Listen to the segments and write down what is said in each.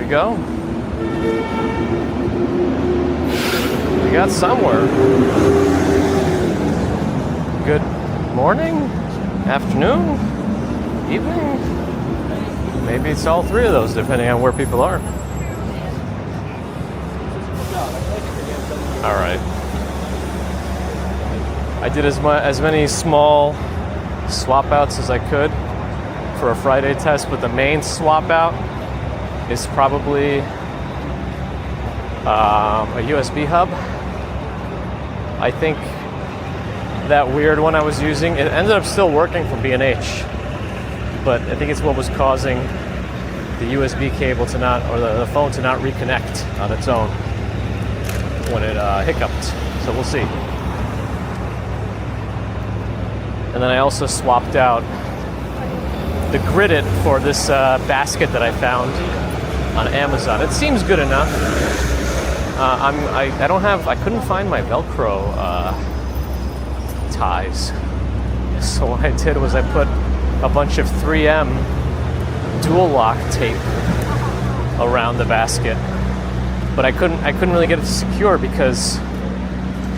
we go. We got somewhere. Good morning, afternoon, evening. Maybe it's all three of those, depending on where people are. All right. I did as many small swap outs as I could for a Friday test, but the main swap out is probably a USB hub. I think that weird one I was using, it ended up still working from B&H, but I think it's what was causing the USB cable to not, or the phone to not reconnect on its own when it hiccuped. So we'll see. And then I also swapped out the Grid-It for this basket that I found on Amazon. It seems good enough. I couldn't find my Velcro ties. So what I did was I put a bunch of 3M dual lock tape around the basket. But I couldn't really get it secure because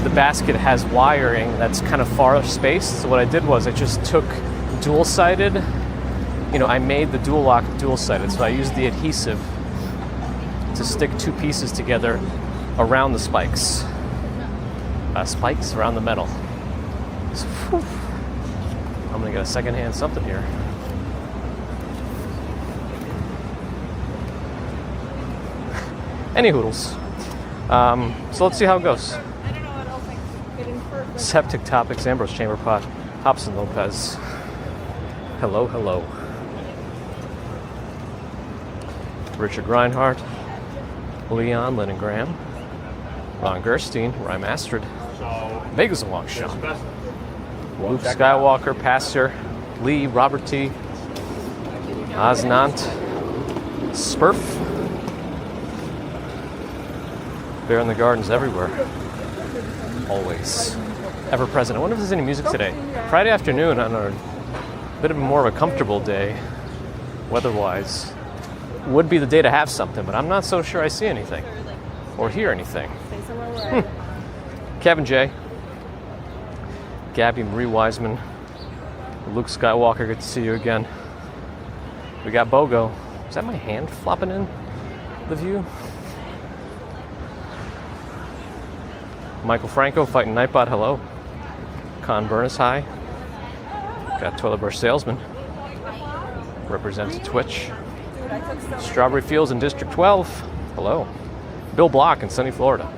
the basket has wiring that's kind of far spaced. So what I did was I just took dual-sided, I made the dual lock dual-sided. So I used the adhesive to stick two pieces together around the spikes. Spikes around the metal. So, I'm gonna get a secondhand something here. Any hoodles. So let's see how it goes. I don't know what else I can get in for. Septic Topics, Ambrose Chamber Pot, Hobson Lopez. Hello, hello. Richard Reinhardt, Leon Lennon Graham, Ron Gerstein, Ryan Astrid, Vegas and Long Shot, Luke Skywalker, Pastor, Lee, Robert T, Osnant, Spurf, Bear in the Gardens everywhere. Always. Ever present. I wonder if there's any music today. Friday afternoon on a bit of more of a comfortable day, weather-wise, would be the day to have something, but I'm not so sure I see anything or hear anything. Kevin J. Gabby Marie Wiseman. Luke Skywalker, good to see you again. We got Bogo. Is that my hand flopping in the view? Michael Franco, Fighting Nightbot, hello. Con Burness, hi. Got Toilet Brush Salesman. Represents Twitch. Strawberry Fields in District 12, hello. Bill Block in sunny Florida.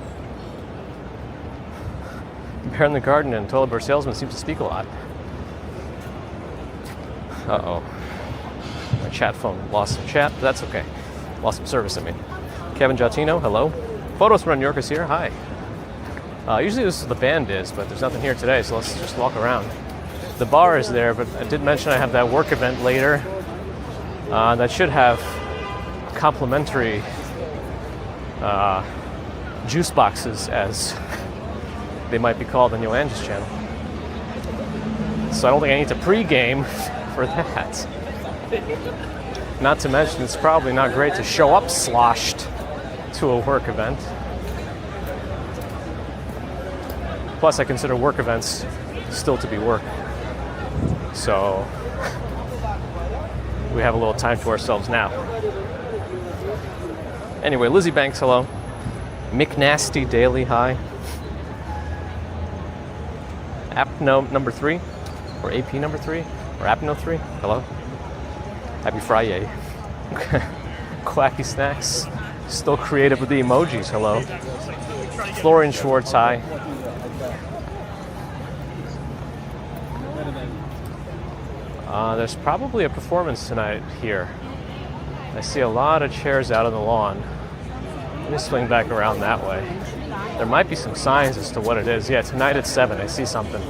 Bear in the Garden and Toilet Brush Salesman seems to speak a lot. Uh-oh. My chat phone lost some chat, but that's okay. Lost some service, I mean. Kevin Giotino, hello. Photos from New York is here, hi. Usually this is the band is, but there's nothing here today, so let's just walk around. The bar is there, but I did mention I have that work event later. That should have complimentary juice boxes, as they might be called on Yoanna's channel. So I don't think I need to pre-game for that. Not to mention, it's probably not great to show up sloshed to a work event. Plus, I consider work events still to be work. So, we have a little time to ourselves now. Anyway, Lizzie Banks, hello. McNasty Daily, hi. Apno number 3, or AP number 3, or Apno 3, hello. Happy Friday. Quacky Snacks, still creative with the emojis, hello. Florian Schwartz, hi. There's probably a performance tonight here. I see a lot of chairs out on the lawn. Let me swing back around that way. There might be some signs as to what it is. Yeah, tonight at 7, I see something.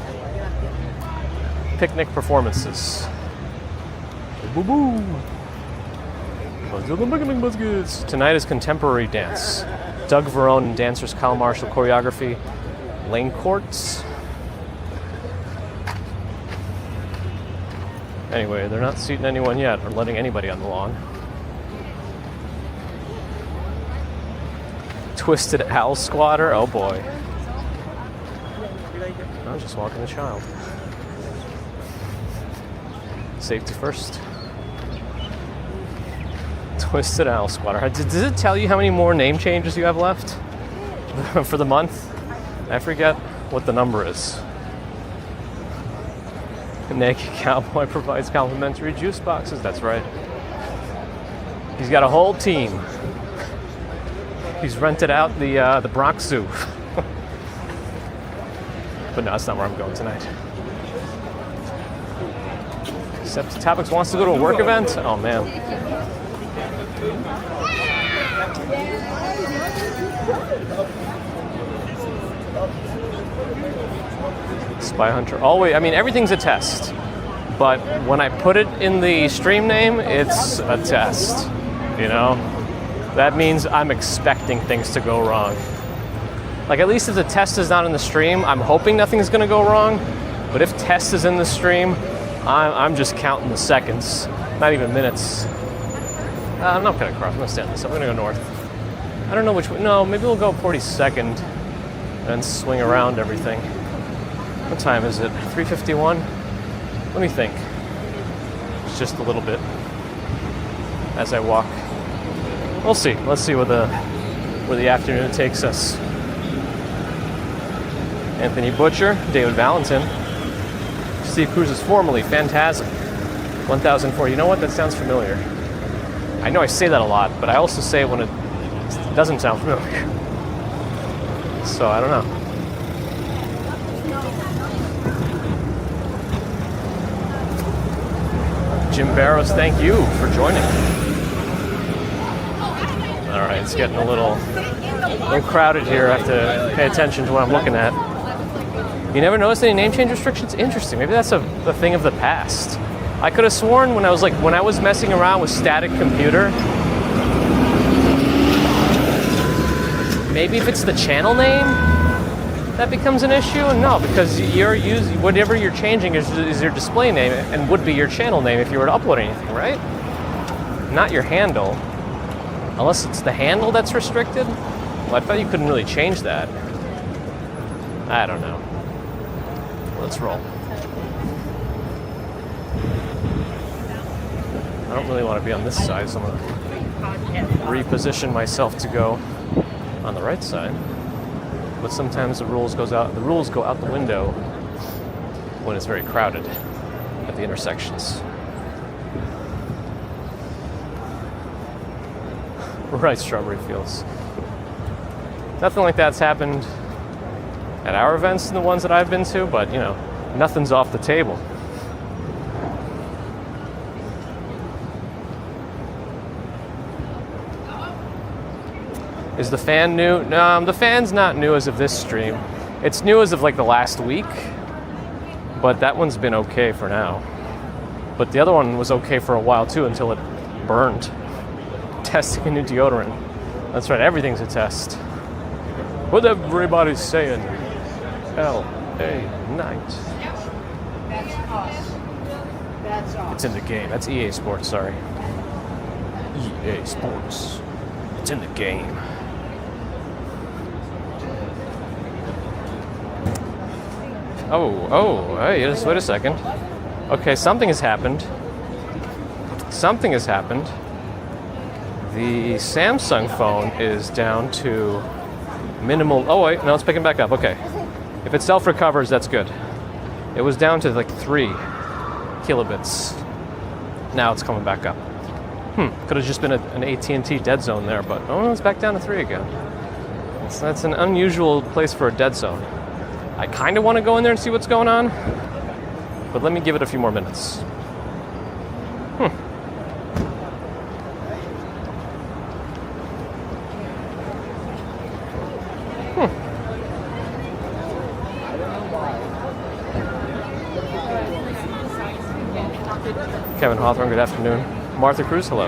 Picnic performances. Boo-boo! Tonight is contemporary dance. Doug Verone and dancers Kyle Marshall choreography. Lane Courts. Anyway, they're not seating anyone yet or letting anybody on the lawn. Twisted Owl Squatter. Oh boy. I was just walking the child. Safety first. Twisted Owl Squatter. Does it tell you how many more name changes you have left for the month? I forget what the number is. Naked Cowboy provides complimentary juice boxes. That's right. He's got a whole team. He's rented out the Bronx Zoo. But no, that's not where I'm going tonight. Except Topics wants to go to a work event? Oh man. Spy Hunter. Always, I mean, everything's a test. But when I put it in the stream name, it's a test. You know? That means I'm expecting things to go wrong. Like, at least if the test is not in the stream, I'm hoping nothing's gonna go wrong. But if test is in the stream, I'm just counting the seconds, not even minutes. I'm not gonna cross, I'm gonna stay on this. I'm gonna go north. I don't know which way, no, maybe we'll go 42nd and swing around everything. What time is it? 3:51? Let me think. It's just a little bit as I walk. We'll see. Let's see where the afternoon takes us. Anthony Butcher, David Valentin, Steve Cruz is formerly Phantasm, 1004. You know what? That sounds familiar. I know I say that a lot, but I also say it when it doesn't sound familiar. So I don't know. Jim Barrows, thank you for joining. All right, it's getting a little crowded here. I have to pay attention to what I'm looking at. You never noticed any name change restrictions? Interesting. Maybe that's a thing of the past. I could have sworn when I was messing around with static computer, maybe if it's the channel name that becomes an issue. No, because you're using whatever you're changing is your display name and would be your channel name if you were to upload anything, right? Not your handle. Unless it's the handle that's restricted? Well, I thought you couldn't really change that. I don't know. Let's roll. I don't really want to be on this side, so I'm going to reposition myself to go on the right side. But sometimes the rules go out the window when it's very crowded at the intersections. Right, Strawberry Fields. Nothing like that's happened at our events and the ones that I've been to, but you know, nothing's off the table. Is the fan new? No, the fan's not new as of this stream. It's new as of like the last week, but that one's been okay for now. But the other one was okay for a while too until it burned. Testing a new deodorant. That's right, everything's a test. What everybody's saying. L.A. Night. That's us. That's us. It's in the game. That's EA Sports, sorry. EA Sports. It's in the game. Oh, hey, just wait a second. Okay, something has happened. Something has happened. The Samsung phone is down to minimal. Oh, wait, no, it's picking back up. Okay. If it self-recovers, that's good. It was down to like 3 kilobits. Now it's coming back up. Could have just been an AT&T dead zone there, but oh, it's back down to 3 again. That's an unusual place for a dead zone. I kind of want to go in there and see what's going on, but let me give it a few more minutes. Kevin Hawthorne, good afternoon. Martha Cruz, hello.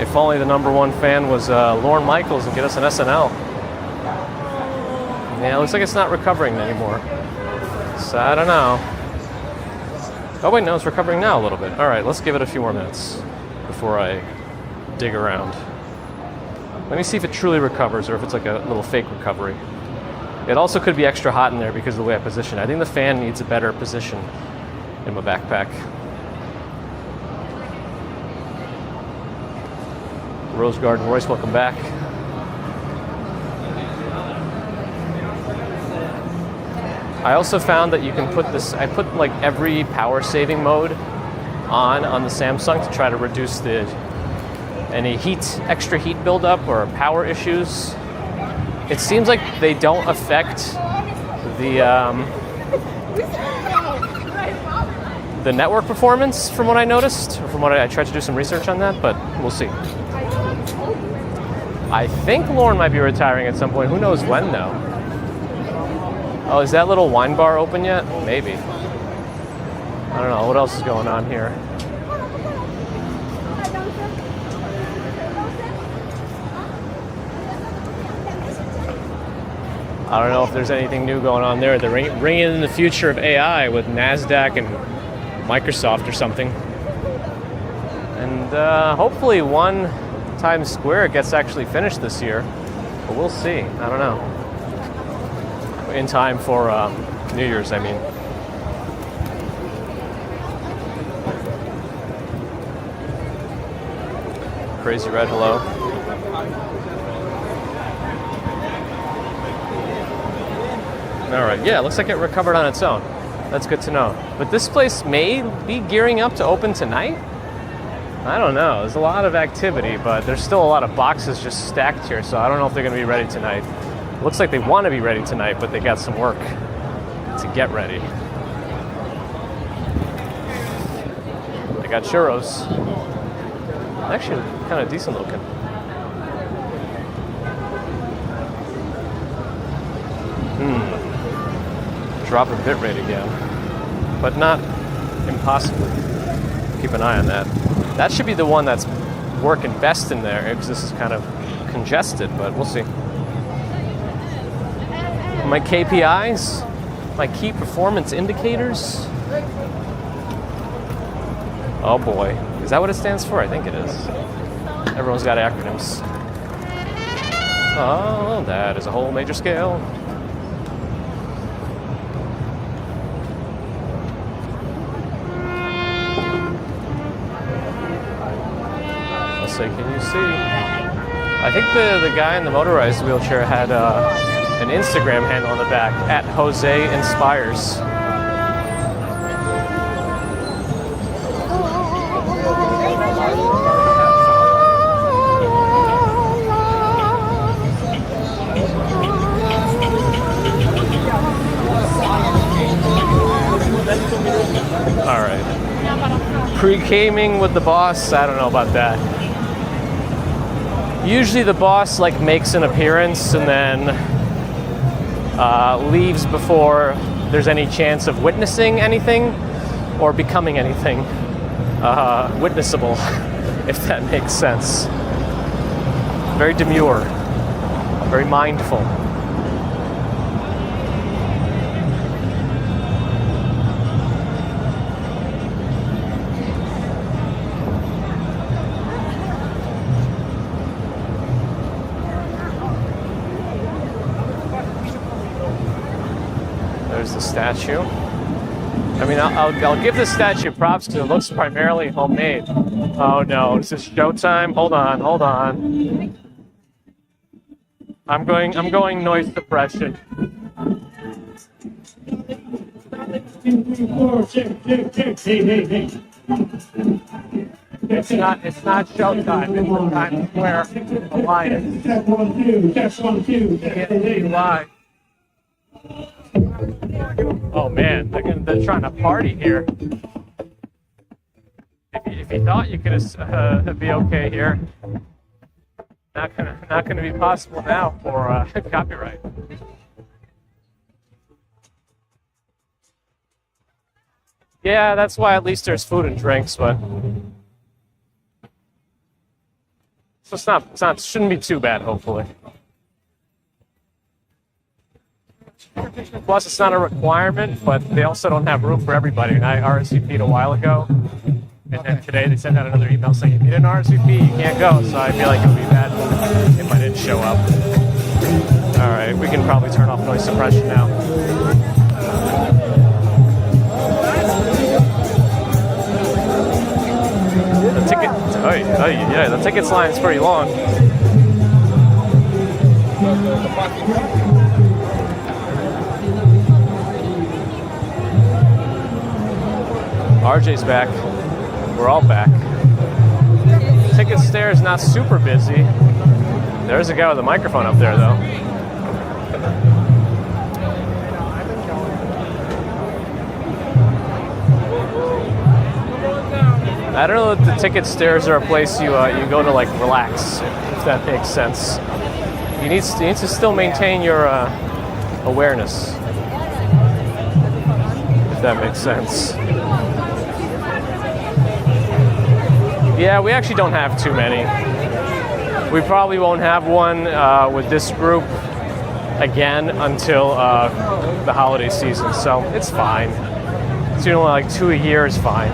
If only the #1 fan was Lorne Michaels and get us an SNL. Yeah, it looks like it's not recovering anymore. So I don't know. Oh wait, no, it's recovering now a little bit. All right, let's give it a few more minutes before I dig around. Let me see if it truly recovers or if it's like a little fake recovery. It also could be extra hot in there because of the way I position it. I think the fan needs a better position in my backpack. Rose Garden Royce, welcome back. I also found that you can put this, I put like every power saving mode on the Samsung to try to reduce any extra heat buildup or power issues. It seems like they don't affect the network performance from what I noticed, or from what I tried to do some research on that, but we'll see. I think Lauren might be retiring at some point. Who knows when though? Oh, is that little wine bar open yet? Maybe. I don't know. What else is going on here? I don't know if there's anything new going on there. They're ringing in the future of AI with NASDAQ and Microsoft or something. And hopefully One Times Square gets actually finished this year. But we'll see. I don't know. In time for New Year's, I mean. Crazy Red, hello. All right, yeah, looks like it recovered on its own. That's good to know. But this place may be gearing up to open tonight? I don't know. There's a lot of activity, but there's still a lot of boxes just stacked here, so I don't know if they're going to be ready tonight. Looks like they want to be ready tonight, but they got some work to get ready. They got churros. Actually, kind of decent looking. Drop a bit rate again, but not impossibly. Keep an eye on that. That should be the one that's working best in there, because this is kind of congested, but we'll see. My KPIs, my key performance indicators. Oh boy, is that what it stands for? I think it is. Everyone's got acronyms. Oh, that is a whole major scale. Let's see, can you see? I think the guy in the motorized wheelchair had an Instagram handle on the back, @JoseInspires. All right. Pre-gaming with the boss, I don't know about that. Usually the boss like makes an appearance and then leaves before there's any chance of witnessing anything or becoming anything witnessable, if that makes sense. Very demure, very mindful. There's the statue. I mean, I'll give this statue props because it looks primarily homemade. Oh no, is this showtime? Hold on. I'm going noise suppression. It's not showtime. It's the Times Square Alliance. Check one, two. Live. Oh man, they're trying to party here. If you thought you could be okay here, not gonna be possible now for copyright. Yeah, that's why at least there's food and drinks, but so shouldn't be too bad, hopefully. Plus, it's not a requirement, but they also don't have room for everybody. And I RSVP'd a while ago, and then today they sent out another email saying, if you didn't RSVP, you can't go. So I feel like it would be bad if I didn't show up. All right, we can probably turn off noise suppression now. The tickets line's pretty long. RJ's back. We're all back. Ticket stairs not super busy. There's a guy with a microphone up there though. I don't know if the ticket stairs are a place you go to like relax, if that makes sense. You need to still maintain your awareness, if that makes sense. Yeah, we actually don't have too many. We probably won't have one with this group again until the holiday season, so it's fine. It's only like 2 a year is fine.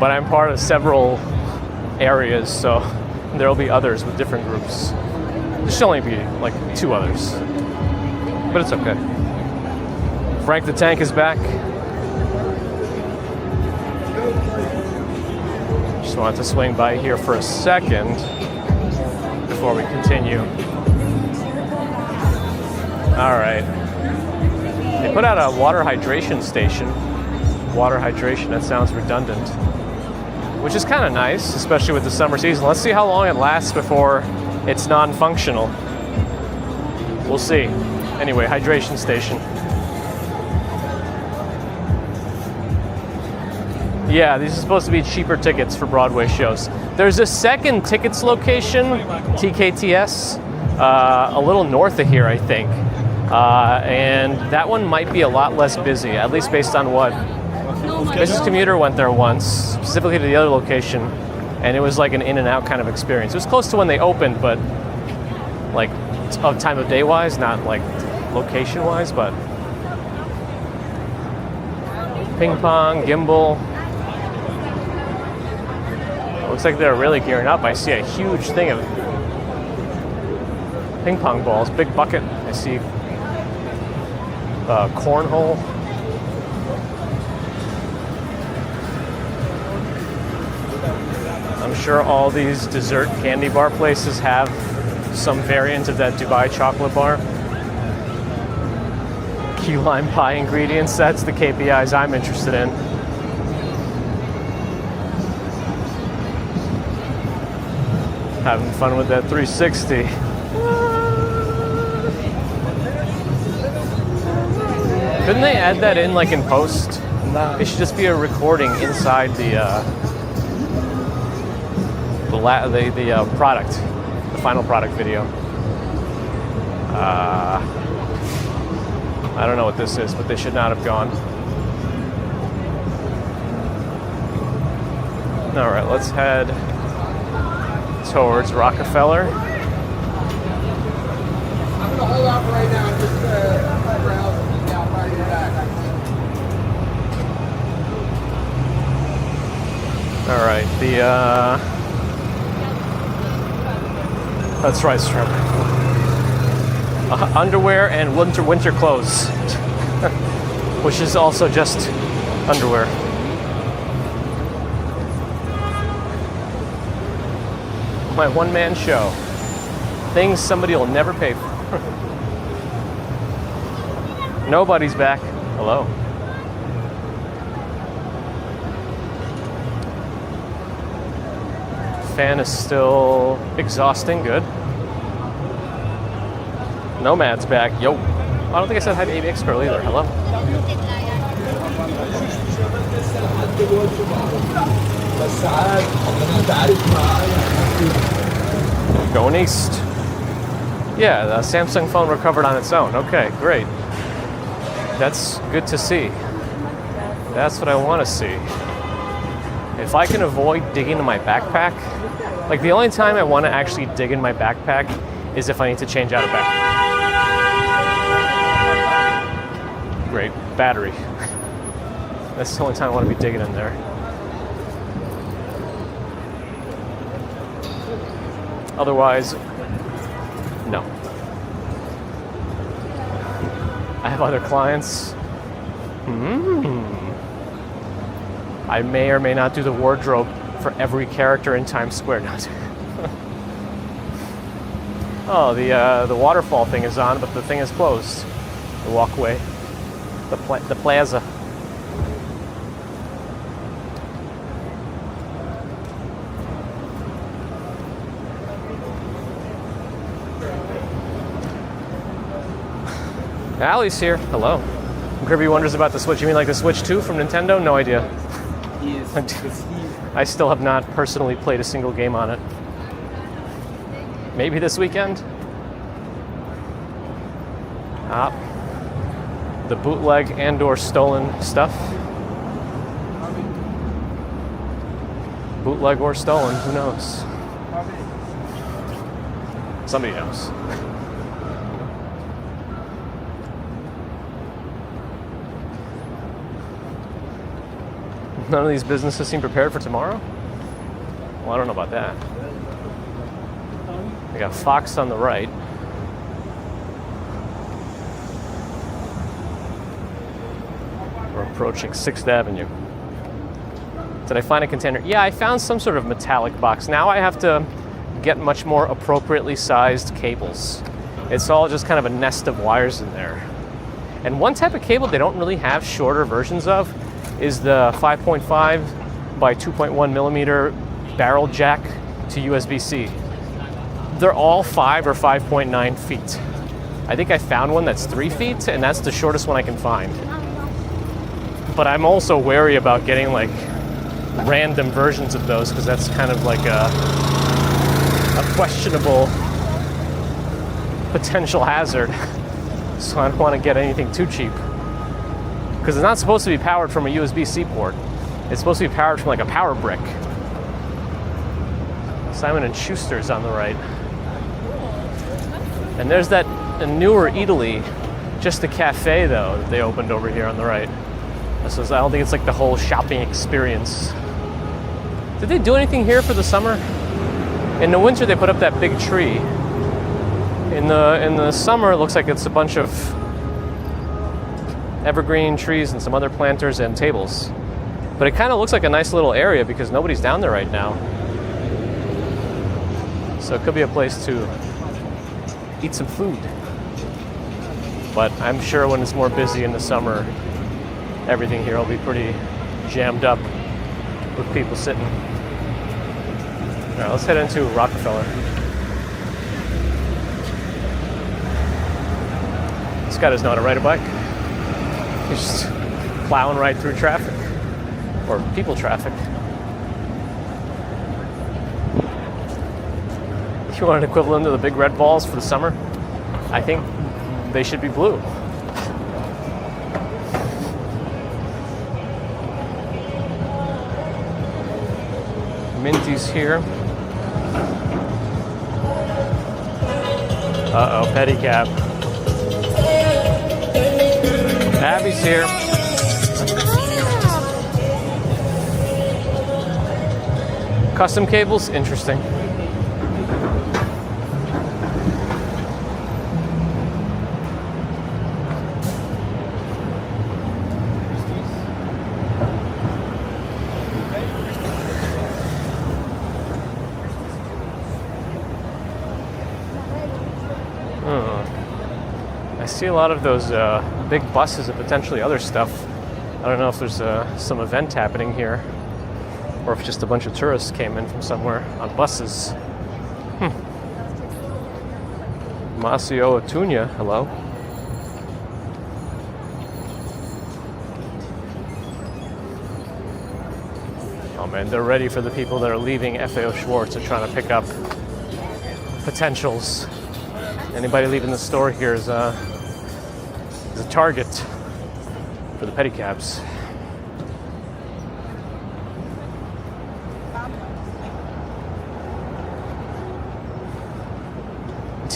But I'm part of several areas, so there'll be others with different groups. There should only be like 2 others, but it's okay. Frank the Tank is back. Just wanted to swing by here for a second before we continue. All right. They put out a water hydration station. Water hydration, that sounds redundant. Which is kind of nice, especially with the summer season. Let's see how long it lasts before it's non-functional. We'll see. Anyway, hydration station. Yeah, these are supposed to be cheaper tickets for Broadway shows. There's a second tickets location, TKTS, a little north of here, I think. And that one might be a lot less busy, at least based on what Business Commuter went there once, specifically to the other location, and it was like an in and out kind of experience. It was close to when they opened, but like of time of day wise, not like location wise, but ping pong, gimbal. Looks like they're really gearing up. I see a huge thing of ping pong balls, big bucket. I see cornhole. I'm sure all these dessert candy bar places have some variant of that Dubai chocolate bar. Key lime pie ingredients, that's the KPIs I'm interested in. Having fun with that 360. Couldn't they add that in like in post? It should just be a recording inside the product, the final product video. I don't know what this is, but they should not have gone. All right, let's head towards Rockefeller. I'm gonna hold out right now and just browse out right back. All right, that's right, Shrimp. Underwear and winter clothes, which is also just underwear. My one-man show. Things somebody will never pay for. Nobody's back. Hello. Fan is still exhausting. Good. Nomad's back. Yo. I don't think I said hi to ABX Girl either. Hello. Going east. Yeah, the Samsung phone recovered on its own. Okay, great. That's good to see. That's what I want to see. If I can avoid digging in my backpack, like the only time I want to actually dig in my backpack is if I need to change out a battery. Great, battery. That's the only time I want to be digging in there. Otherwise, no. I have other clients. I may or may not do the wardrobe for every character in Times Square. Oh, the waterfall thing is on, but the thing is closed. The walkway, the plaza. Allie's here. Hello. Kirby wonders about the Switch. You mean like the Switch 2 from Nintendo? No idea. Yes. I still have not personally played a single game on it. Maybe this weekend? The bootleg and/or stolen stuff. Bootleg or stolen, who knows? Somebody knows. None of these businesses seem prepared for tomorrow? Well, I don't know about that. We got Fox on the right. We're approaching 6th Avenue. Did I find a container? Yeah, I found some sort of metallic box. Now I have to get much more appropriately sized cables. It's all just kind of a nest of wires in there. And one type of cable they don't really have shorter versions of is the 5.5 by 2.1 millimeter barrel jack to USB-C. They're all 5 or 5.9 feet. I think I found one that's 3 feet, and that's the shortest one I can find. But I'm also wary about getting like random versions of those because that's kind of like a questionable potential hazard. So I don't want to get anything too cheap. Because it's not supposed to be powered from a USB-C port. It's supposed to be powered from like a power brick. Simon & Schuster's on the right. And there's that newer Italy, just a cafe though, that they opened over here on the right. So I don't think it's like the whole shopping experience. Did they do anything here for the summer? In the winter they put up that big tree. In the summer it looks like it's a bunch of evergreen trees and some other planters and tables. But it kind of looks like a nice little area because nobody's down there right now. So it could be a place to eat some food. But I'm sure when it's more busy in the summer, everything here will be pretty jammed up with people sitting. All right, let's head into Rockefeller. This guy doesn't know how to ride a bike. He's just plowing right through traffic, or people traffic. If you want an equivalent of the big red balls for the summer, I think they should be blue. Minty's here. Uh-oh, pedicab. Abby's here. Custom cables, interesting. I see a lot of those big buses and potentially other stuff. I don't know if there's some event happening here or if just a bunch of tourists came in from somewhere on buses. Masio Atunya, hello. Oh man, they're ready for the people that are leaving FAO Schwartz. They're trying to pick up potentials. Anybody leaving the store here is a target for the pedicabs.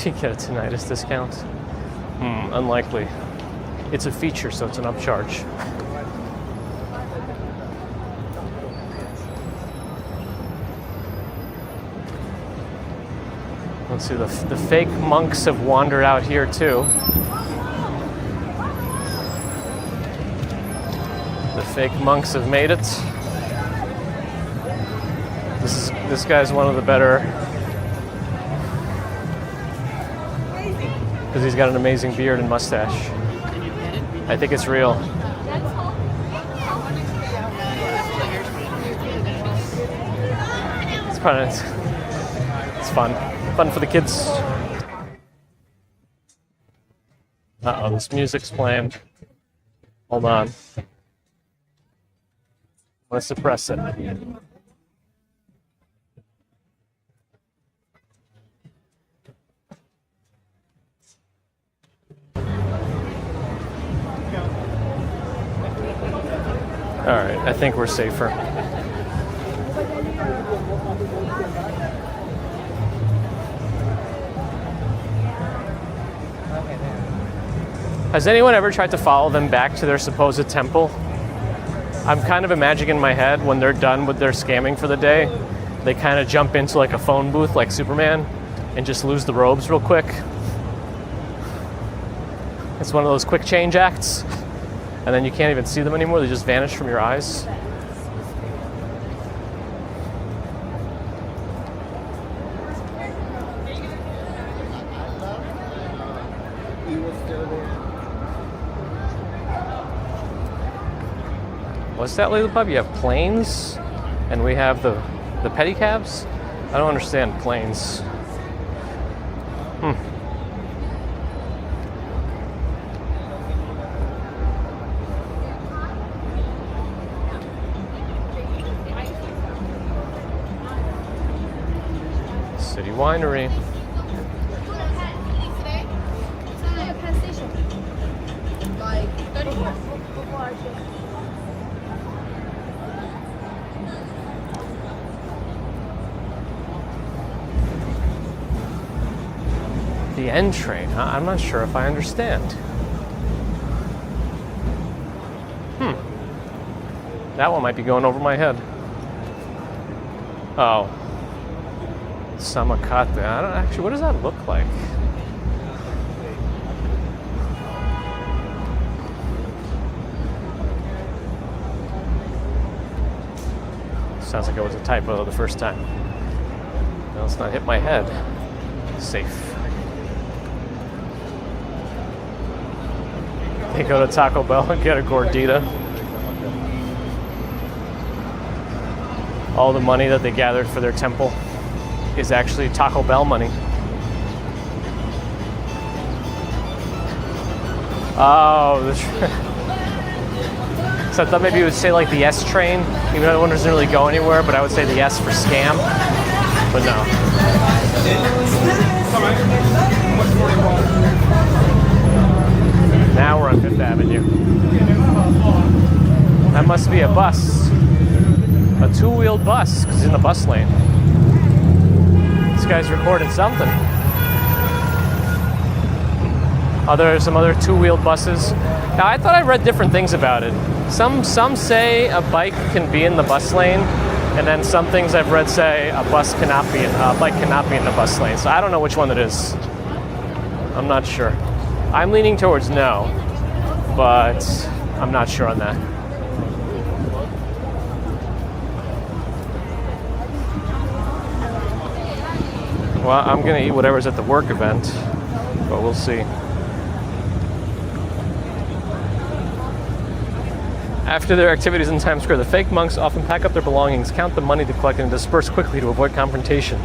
You get a tinnitus discount? Unlikely. It's a feature, so it's an upcharge. Let's see, the fake monks have wandered out here too. The fake monks have made it. This guy's one of the better, because he's got an amazing beard and mustache. I think it's real. It's fun. It's fun. Fun for the kids. Uh-oh, this music's playing. Hold on. Let's suppress it. All right, I think we're safer. Has anyone ever tried to follow them back to their supposed temple? I'm kind of imagining in my head when they're done with their scamming for the day, they kind of jump into like a phone booth like Superman and just lose the robes real quick. It's one of those quick change acts. And then you can't even see them anymore. They just vanish from your eyes. What's that, Lily Pub? You have planes, and we have the pedicabs? I don't understand planes. City Winery. The N train, huh? I'm not sure if I understand. That one might be going over my head. Oh. Samakate. I don't actually, what does that look like? Sounds like it was a typo the first time. Now let's not hit my head. Safe. They go to Taco Bell and get a gordita. All the money that they gathered for their temple is actually Taco Bell money. Oh, so I thought maybe you would say like the S train, even though one doesn't really go anywhere, but I would say the S for scam, but no. Now we're on Fifth Avenue. That must be a bus. A two-wheeled bus, because it's in the bus lane. This guy's recording something. Some other two-wheeled buses. Now, I thought I read different things about it. Some say a bike can be in the bus lane, and then some things I've read say a bike cannot be in the bus lane. So I don't know which one it is. I'm not sure. I'm leaning towards no, but I'm not sure on that. Well, I'm gonna eat whatever's at the work event, but we'll see. After their activities in Times Square, the fake monks often pack up their belongings, count the money they collect, and disperse quickly to avoid confrontation.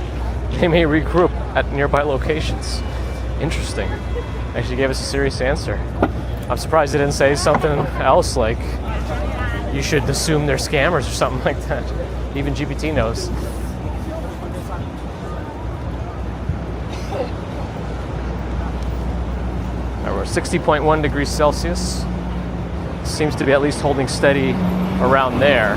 They may regroup at nearby locations. Interesting. Actually gave us a serious answer. I'm surprised they didn't say something else like, you should assume they're scammers or something like that. Even GPT knows. We're 60.1 degrees Celsius. Seems to be at least holding steady around there.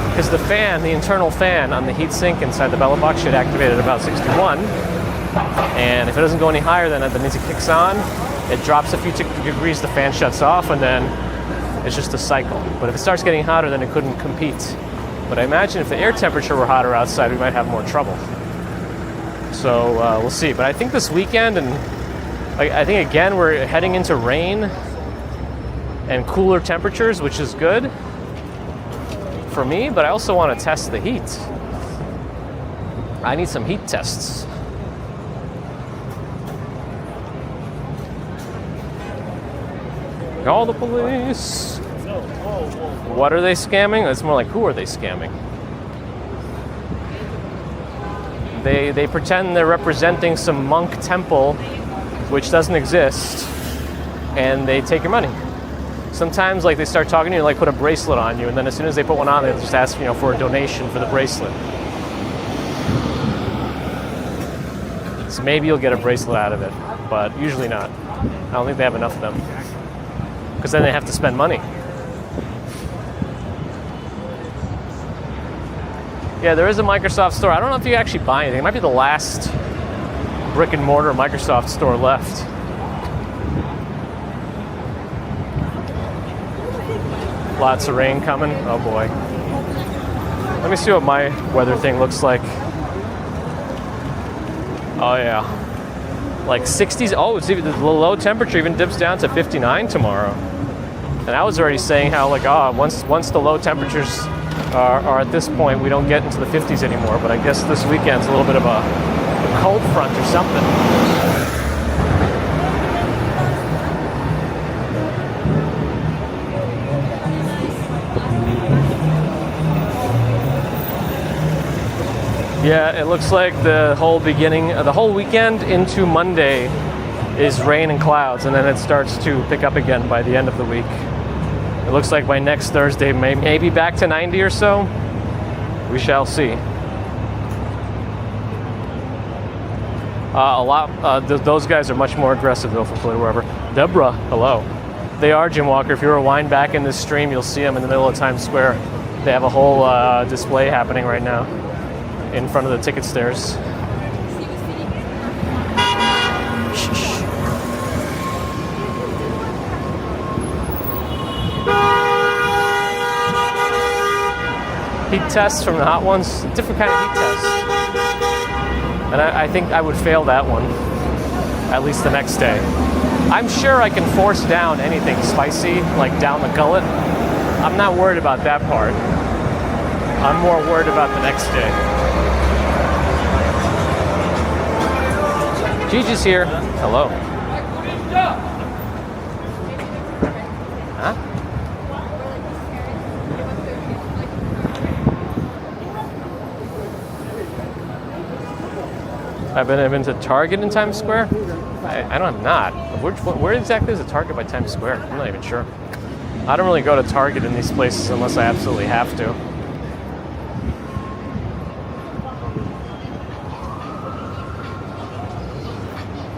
Because the fan, the internal fan on the heat sink inside the bella box should activate at about 61. And if it doesn't go any higher, then that means it kicks on. It drops a few degrees, the fan shuts off, and then it's just a cycle. But if it starts getting hotter, then it couldn't compete. But I imagine if the air temperature were hotter outside, we might have more trouble. So we'll see. But I think this weekend, and I think again, we're heading into rain and cooler temperatures, which is good for me, but I also want to test the heat. I need some heat tests. Call the police. What are they scamming? It's more like, who are they scamming? They pretend they're representing some monk temple, which doesn't exist, and they take your money. Sometimes, like, they start talking to you, like, put a bracelet on you, and then as soon as they put one on, they just ask, for a donation for the bracelet. So maybe you'll get a bracelet out of it, but usually not. I don't think they have enough of them, because then they have to spend money. Yeah, there is a Microsoft store. I don't know if you actually buy anything. It might be the last brick and mortar Microsoft store left. Lots of rain coming. Oh boy. Let me see what my weather thing looks like. Oh yeah. Like 60s. Oh, it's even the low temperature even dips down to 59 tomorrow. And I was already saying how, like, once the low temperatures are at this point, we don't get into the 50s anymore. But I guess this weekend's a little bit of a cold front or something. Yeah, it looks like the whole weekend into Monday is rain and clouds, and then it starts to pick up again by the end of the week. It looks like by next Thursday, maybe back to 90 or so. We shall see. Those guys are much more aggressive though, from wherever. Deborah, hello. They are, Jim Walker. If you rewind back in this stream, you'll see them in the middle of Times Square. They have a whole display happening right now in front of the ticket stairs. Heat tests from the hot ones, different kind of heat tests. And I think I would fail that one, at least the next day. I'm sure I can force down anything spicy, like down the gullet. I'm not worried about that part. I'm more worried about the next day. Gigi's here. Hello. Huh? I've been to Target in Times Square? I don't have not. Where exactly is a Target by Times Square? I'm not even sure. I don't really go to Target in these places unless I absolutely have to.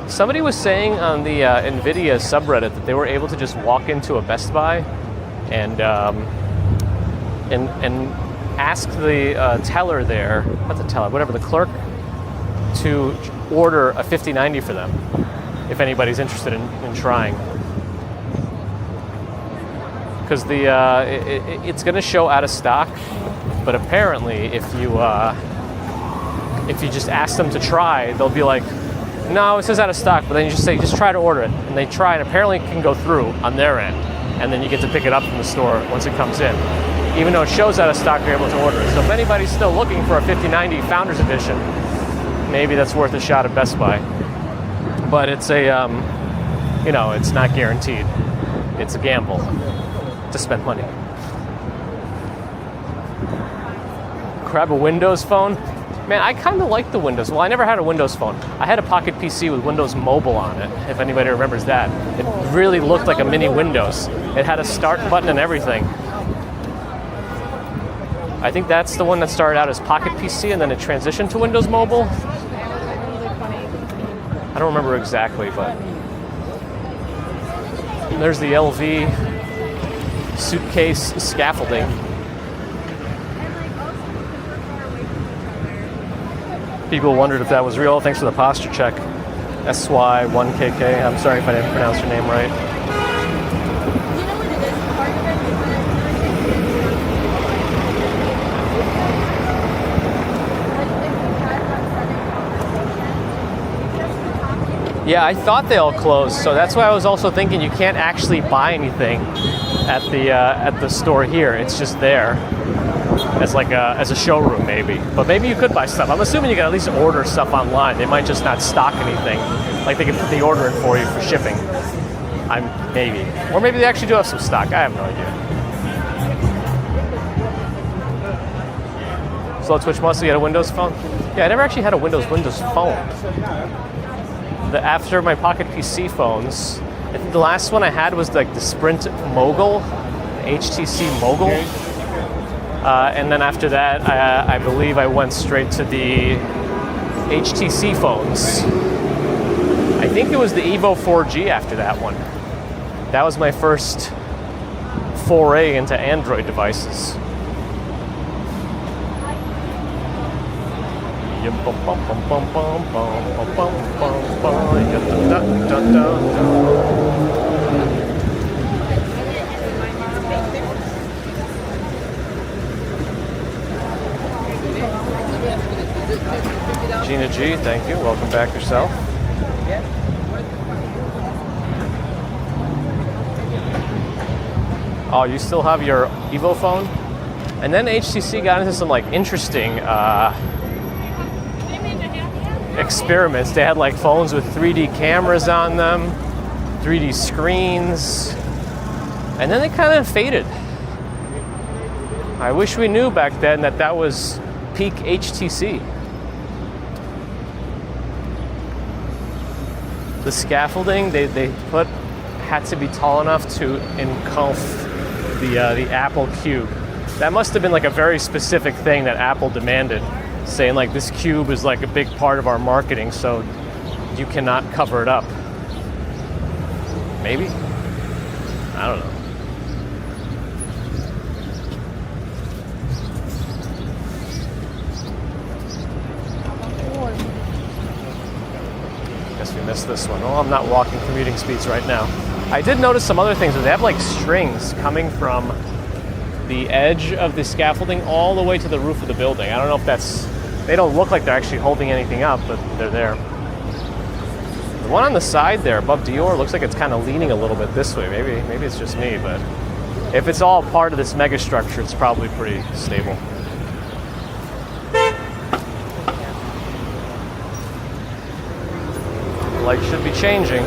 Somebody was saying on the NVIDIA subreddit that they were able to just walk into a Best Buy and ask the teller there, not the teller, whatever, the clerk, to order a 5090 for them, if anybody's interested in trying. Because it's going to show out of stock, but apparently if you just ask them to try, they'll be like, no, it says out of stock, but then you just say, just try to order it. And they try, and apparently it can go through on their end. And then you get to pick it up from the store once it comes in. Even though it shows out of stock, you're able to order it. So if anybody's still looking for a 5090 Founders Edition, maybe that's worth a shot at Best Buy. But it's it's not guaranteed. It's a gamble to spend money. Grab a Windows phone. Man, I kind of like the Windows. Well, I never had a Windows phone. I had a Pocket PC with Windows Mobile on it, if anybody remembers that. It really looked like a mini Windows. It had a start button and everything. I think that's the one that started out as Pocket PC and then it transitioned to Windows Mobile. I don't remember exactly, but there's the LV suitcase scaffolding. People wondered if that was real. Thanks for the posture check. SY1KK. I'm sorry if I didn't pronounce your name right. Yeah, I thought they all closed, so that's why I was also thinking you can't actually buy anything at the store here. It's just there as like as a showroom, maybe. But maybe you could buy stuff. I'm assuming you can at least order stuff online. They might just not stock anything. Like they can put the order in for you for shipping. Maybe, or maybe they actually do have some stock. I have no idea. Slow Twitch Muscle, you had a Windows phone? Yeah, I never actually had a Windows phone. After my Pocket PC phones, I think the last one I had was like the Sprint Mogul, HTC Mogul. And then after that, I believe I went straight to the HTC phones. I think it was the Evo 4G after that one. That was my first foray into Android devices. Gina G, thank you. Welcome back yourself. Oh, you still have your Evo phone? And then HTC got into some like interesting experiments. They had like phones with 3D cameras on them, 3D screens, and then they kind of faded. I wish we knew back then that that was peak HTC. The scaffolding they put had to be tall enough to engulf the Apple Cube. That must have been like a very specific thing that Apple demanded, saying like this cube is like a big part of our marketing, so you cannot cover it up. Maybe? I don't know. Guess we missed this one. Oh, I'm not walking commuting speeds right now. I did notice some other things where they have like strings coming from the edge of the scaffolding all the way to the roof of the building. I don't know if that's, they don't look like they're actually holding anything up, but they're there. The one on the side there above Dior looks like it's kind of leaning a little bit this way. Maybe it's just me, but if it's all part of this mega structure, it's probably pretty stable. The light should be changing.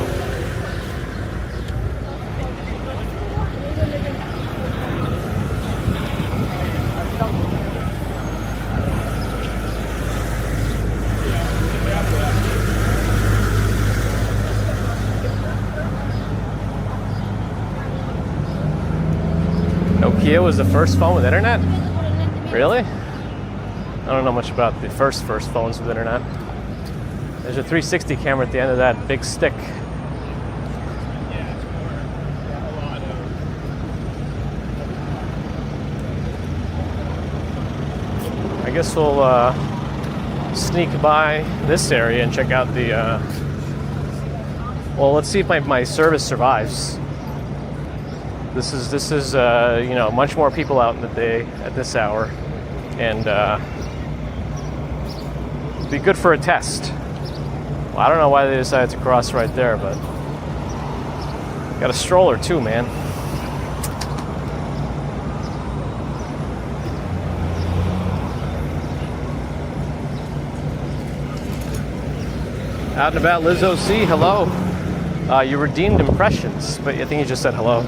Nokia was the first phone with internet? Really? I don't know much about the first phones with internet. There's a 360 camera at the end of that big stick. I guess we'll sneak by this area and check out the, well, let's see if my service survives. This is you know, much more people out in the day at this hour, and be good for a test. Well, I don't know why they decided to cross right there, but got a stroller too, man. Out and about, Liz OC, hello. You redeemed impressions, but I think you just said hello.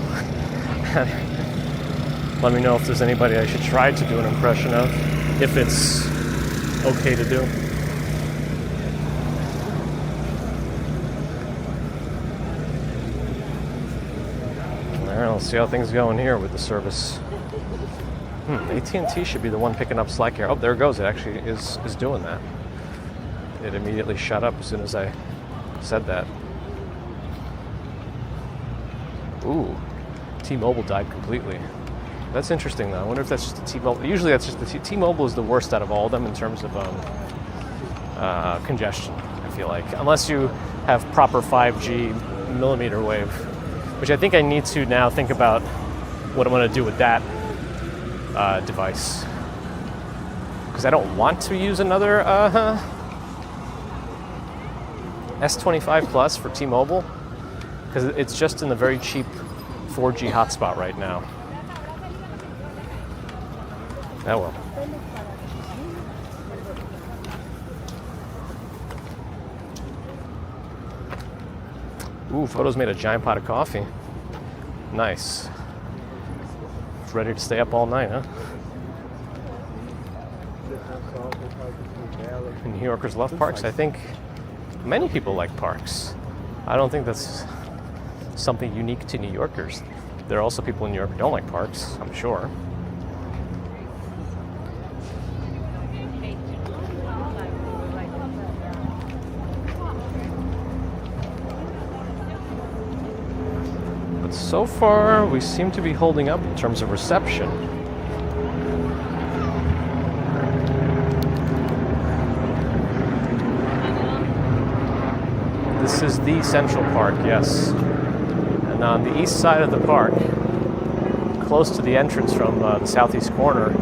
Let me know if there's anybody I should try to do an impression of, if it's okay to do. Alright, let's see how things go in here with the service. AT&T should be the one picking up slack here. Oh, there it goes. It actually is doing that. It immediately shut up as soon as I said that. Ooh. T-Mobile died completely. That's interesting, though. I wonder if that's just the T-Mobile. Usually, that's just the T-Mobile is the worst out of all of them in terms of congestion, I feel like. Unless you have proper 5G millimeter wave, which I think I need to now think about what I'm going to do with that device. Because I don't want to use another S25 Plus for T-Mobile, because it's just in the very cheap 4G hotspot right now. Oh well. Ooh, Photos made a giant pot of coffee. Nice. It's ready to stay up all night, huh? New Yorkers love parks. I think many people like parks. I don't think that's something unique to New Yorkers. There are also people in New York who don't like parks, I'm sure. But so far, we seem to be holding up in terms of reception. This is the Central Park, yes. And on the east side of the park, close to the entrance from the southeast corner,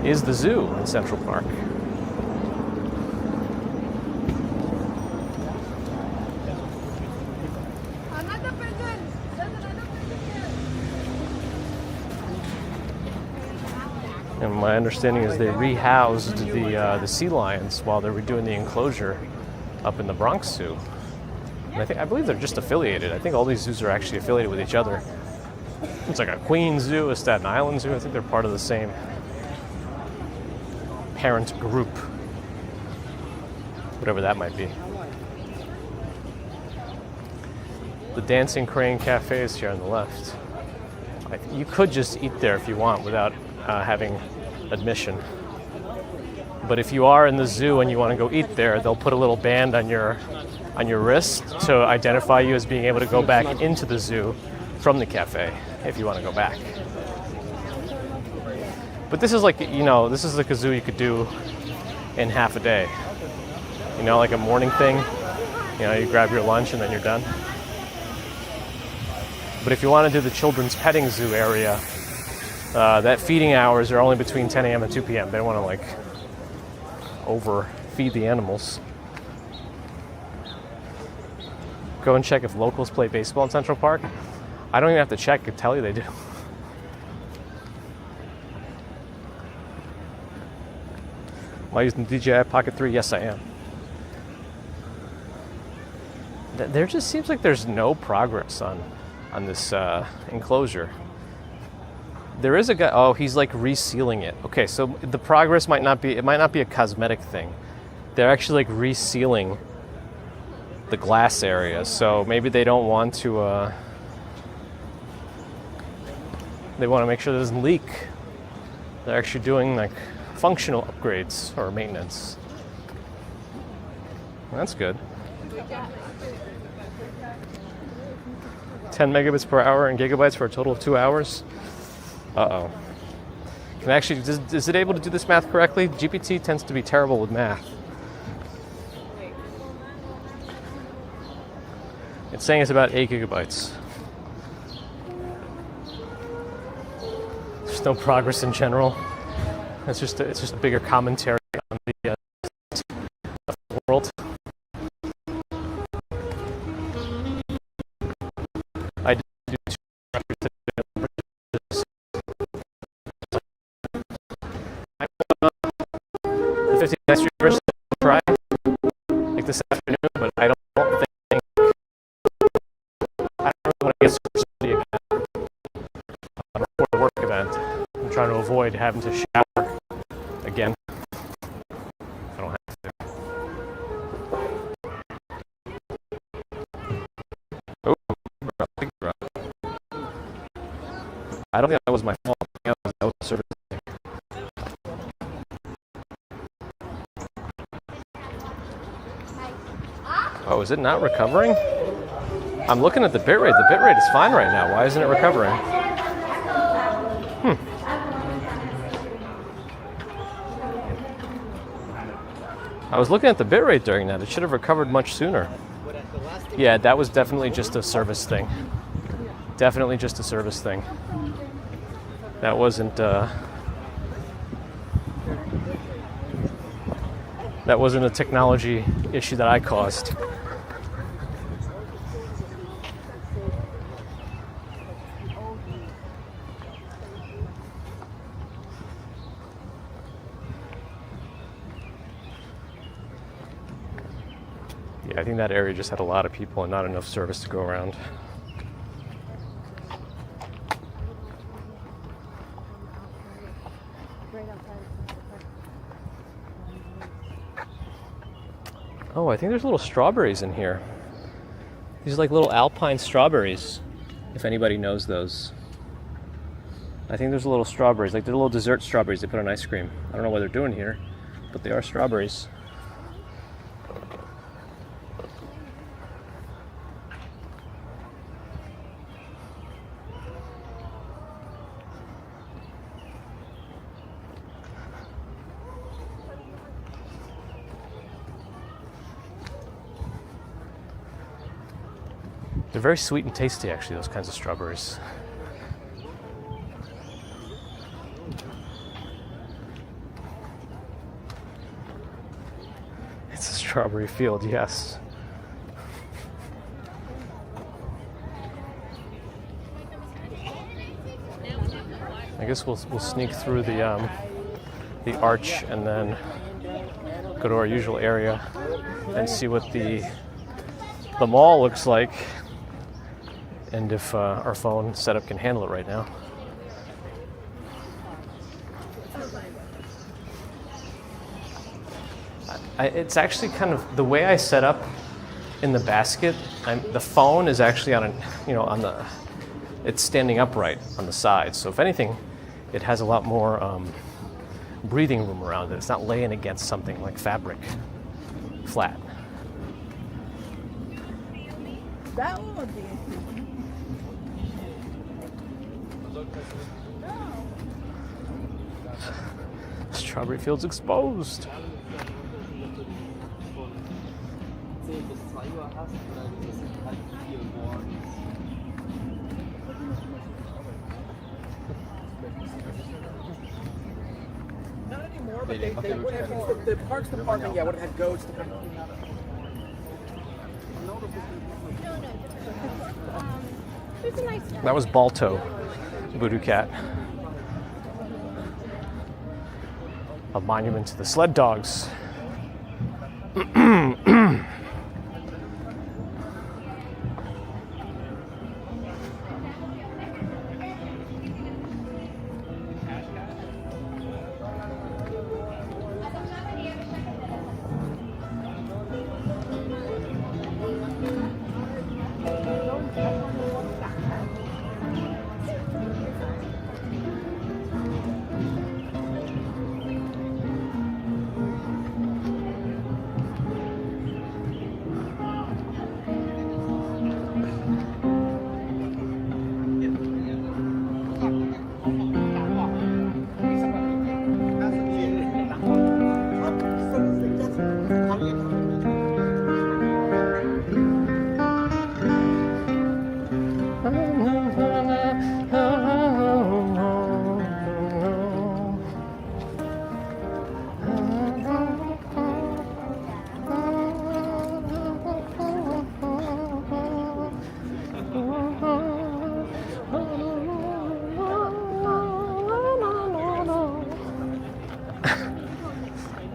is the zoo in Central Park. And my understanding is they rehoused the sea lions while they were doing the enclosure up in the Bronx Zoo. And I believe they're just affiliated. I think all these zoos are actually affiliated with each other. It's like a Queens Zoo, a Staten Island Zoo. I think they're part of the same parent group, whatever that might be. The Dancing Crane Cafe is here on the left. You could just eat there if you want without having admission. But if you are in the zoo and you want to go eat there, they'll put a little band on your wrist to identify you as being able to go back into the zoo from the cafe if you want to go back. But this is like, this is like a zoo you could do in half a day. Like a morning thing. You grab your lunch and then you're done. But if you want to do the children's petting zoo area, that feeding hours are only between 10 a.m. and 2 p.m. They don't want to overfeed the animals. Go and check if locals play baseball in Central Park. I don't even have to check, I can tell you they do. Am I using DJI Pocket 3? Yes, I am. There just seems like there's no progress on this enclosure. There is a guy, he's like resealing it. Okay, so the progress might not be a cosmetic thing. They're actually like resealing the glass area, so maybe they don't want to they want to make sure it doesn't leak. They're actually doing like functional upgrades or maintenance. That's good. 10 megabits per hour and gigabytes for a total of 2 hours. Uh-oh. Is it able to do this math correctly? GPT tends to be terrible with math. It's saying it's about 8 gigabytes. There's no progress in general. It's just a bigger commentary on the world. I did do 2 records today. The 59th Street version try like this afternoon, but I don't think I don't really want to get socially again for a work event. I'm trying to avoid having to shower again. I don't have to. Oh, big drop. I don't think that was my fault. That was the service. Oh, is it not recovering? I'm looking at the bitrate. The bitrate is fine right now. Why isn't it recovering? I was looking at the bitrate during that. It should have recovered much sooner. Yeah, that was definitely just a service thing. Definitely just a service thing. That wasn't a technology issue that I caused. Yeah, I think that area just had a lot of people and not enough service to go around. Oh, I think there's little strawberries in here. These are like little alpine strawberries, if anybody knows those. I think there's little strawberries, like they're little dessert strawberries they put on ice cream. I don't know what they're doing here, but they are strawberries. They're very sweet and tasty, actually, those kinds of strawberries. It's a strawberry field, yes. I guess we'll sneak through the arch and then go to our usual area and see what the mall looks like. And if our phone setup can handle it right now. It's actually kind of the way I set up in the basket. The phone is actually on it's standing upright on the side. So if anything, it has a lot more breathing room around it. It's not laying against something like fabric, flat. That one would be. Strawberry fields exposed. Not anymore, but they would have, the parks department, would have had goats to come clean up. That was Balto, Voodoo Cat. A monument to the sled dogs.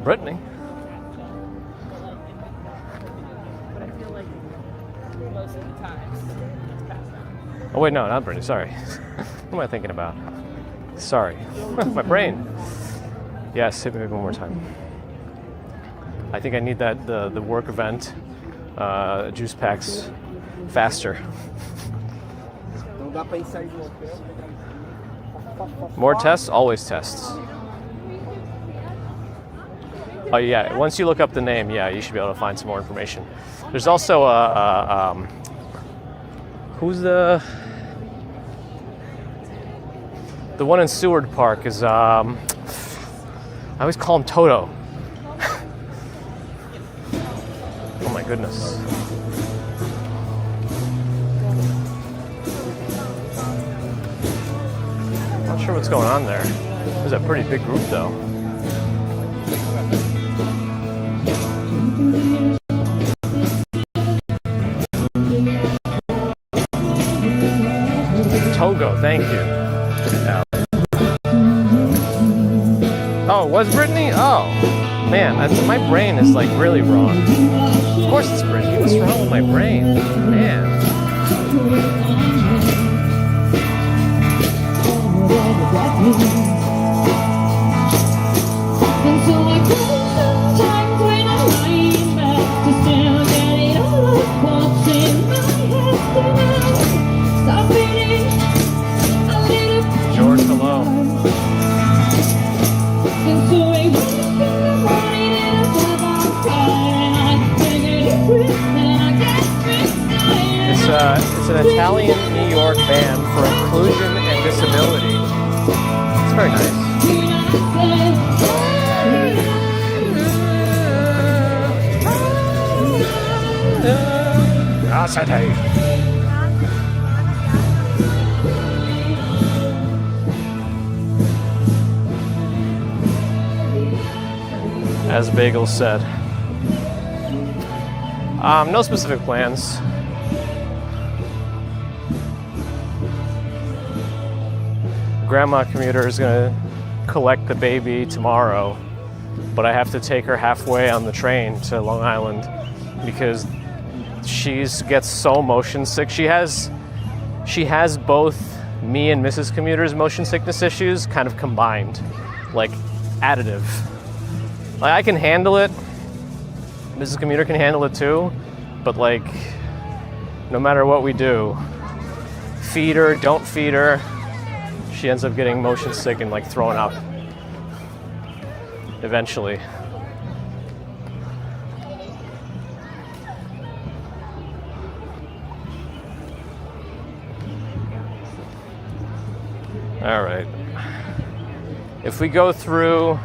Brittany. But I feel like most of the times it's past that. Oh wait, no, not Brittany, sorry. What am I thinking about? Sorry. My brain. Yes, hit me one more time. I think I need the work event juice packs faster. More tests, always tests. Oh yeah, once you look up the name, yeah, you should be able to find some more information. There's also who's the one in Seward Park is I always call him Toto. goodness. Not sure what's going on there. There's a pretty big group though. Togo, thank you. Oh, it was Brittany? Oh, man, my brain is like really wrong. Of course it's Brittany. What's wrong with my brain? Man. George, hello. It's an Italian New York band for inclusion and disability. It's very nice. As Bagel said. No specific plans. Grandma commuter is gonna collect the baby tomorrow, but I have to take her halfway on the train to Long Island because she gets so motion sick. She has both me and Mrs. Commuter's motion sickness issues kind of combined, like additive. Like I can handle it, Mrs. Commuter can handle it too, but like no matter what we do, feed her, don't feed her, she ends up getting motion sick and like throwing up eventually. All right. If we go through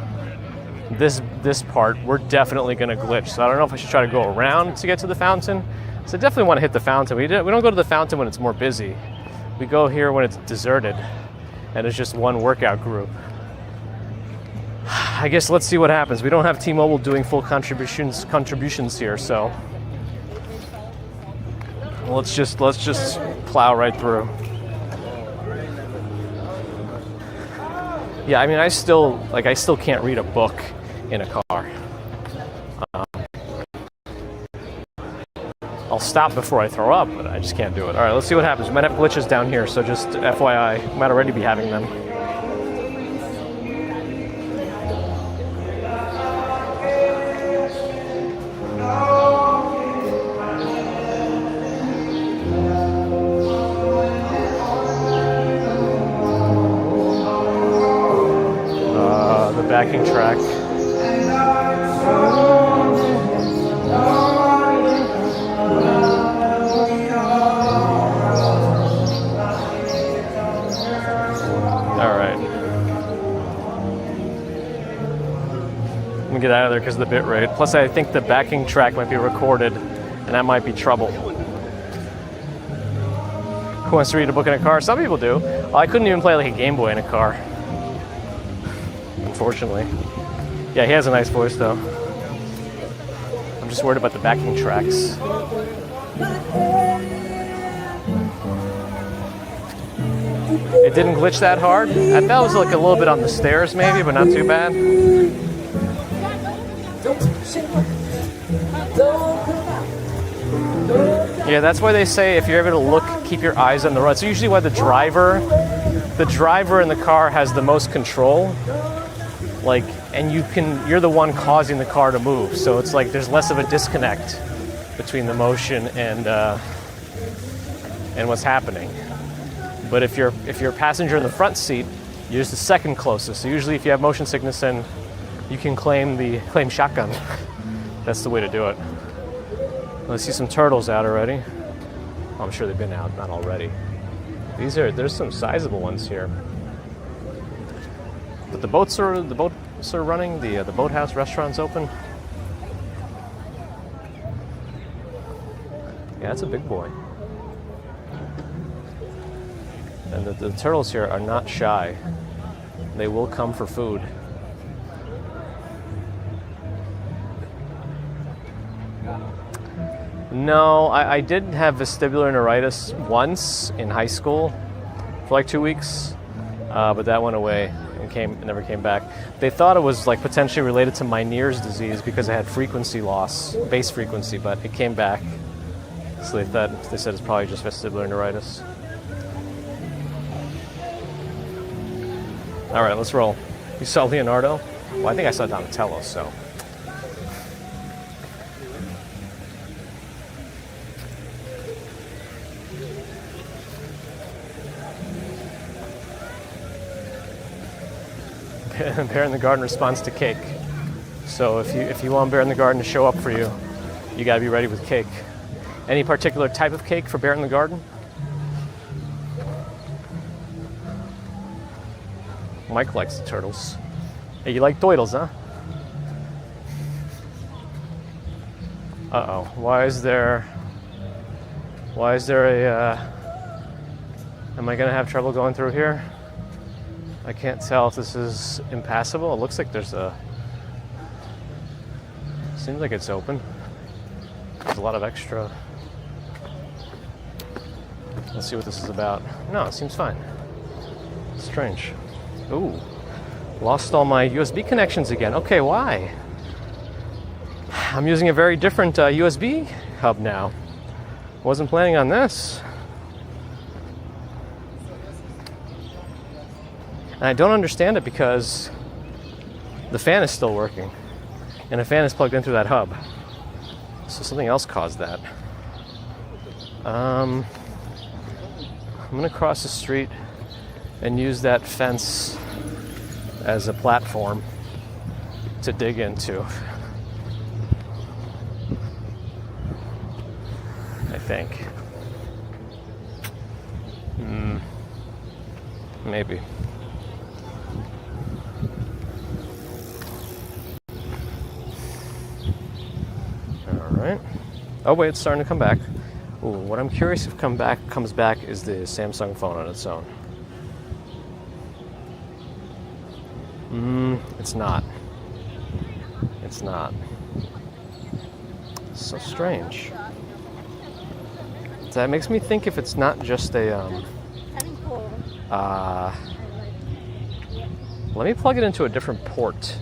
this part, we're definitely going to glitch. So I don't know if I should try to go around to get to the fountain. So I definitely want to hit the fountain. We don't go to the fountain when it's more busy. We go here when it's deserted and it's just one workout group. I guess let's see what happens. We don't have T-Mobile doing full contributions here, so let's just plow right through. Yeah, I mean, I still can't read a book in a car. I'll stop before I throw up, but I just can't do it. All right, let's see what happens. We might have glitches down here, so just FYI, we might already be having them. The backing track. Get out of there because of the bit rate. Plus, I think the backing track might be recorded, and that might be trouble. Who wants to read a book in a car? Some people do. Well, I couldn't even play like a Game Boy in a car, unfortunately. Yeah, he has a nice voice though. I'm just worried about the backing tracks. It didn't glitch that hard. I thought it was like a little bit on the stairs maybe, but not too bad. Yeah, that's why they say if you're able to look, keep your eyes on the road. It's usually why the driver in the car has the most control. Like, and you're the one causing the car to move. So it's like there's less of a disconnect between the motion and what's happening. But if you're a passenger in the front seat, you're just the second closest. So usually if you have motion sickness, then you can claim shotgun. That's the way to do it. Let's see some turtles out already. Oh, I'm sure they've been out, not already. There's some sizable ones here. But the boats are running. The boathouse restaurant's open. Yeah, that's a big boy. And the turtles here are not shy. They will come for food. No, I did have vestibular neuritis once in high school for like 2 weeks, but that went away and never came back. They thought it was like potentially related to Meniere's disease because I had frequency loss, bass frequency, but it came back. So they said it's probably just vestibular neuritis. All right, let's roll. You saw Leonardo? Well, I think I saw Donatello, so. Bear in the Garden responds to cake. So if you want Bear in the Garden to show up for you, you got to be ready with cake. Any particular type of cake for Bear in the Garden? Mike likes the turtles. Hey, you like doodles, huh? Uh-oh. Why is there a... am I going to have trouble going through here? I can't tell if this is impassable. It looks like there's a... Seems like it's open. There's a lot of extra... Let's see what this is about. No, it seems fine. Strange. Ooh. Lost all my USB connections again. Okay, why? I'm using a very different USB hub now. Wasn't planning on this. And I don't understand it because the fan is still working. And the fan is plugged in through that hub. So something else caused that. I'm gonna cross the street and use that fence as a platform to dig into. I think. Maybe. Alright. Oh wait, it's starting to come back. Ooh, what I'm curious if comes back is the Samsung phone on its own. It's not. It's not. So strange. That makes me think if it's not just a let me plug it into a different port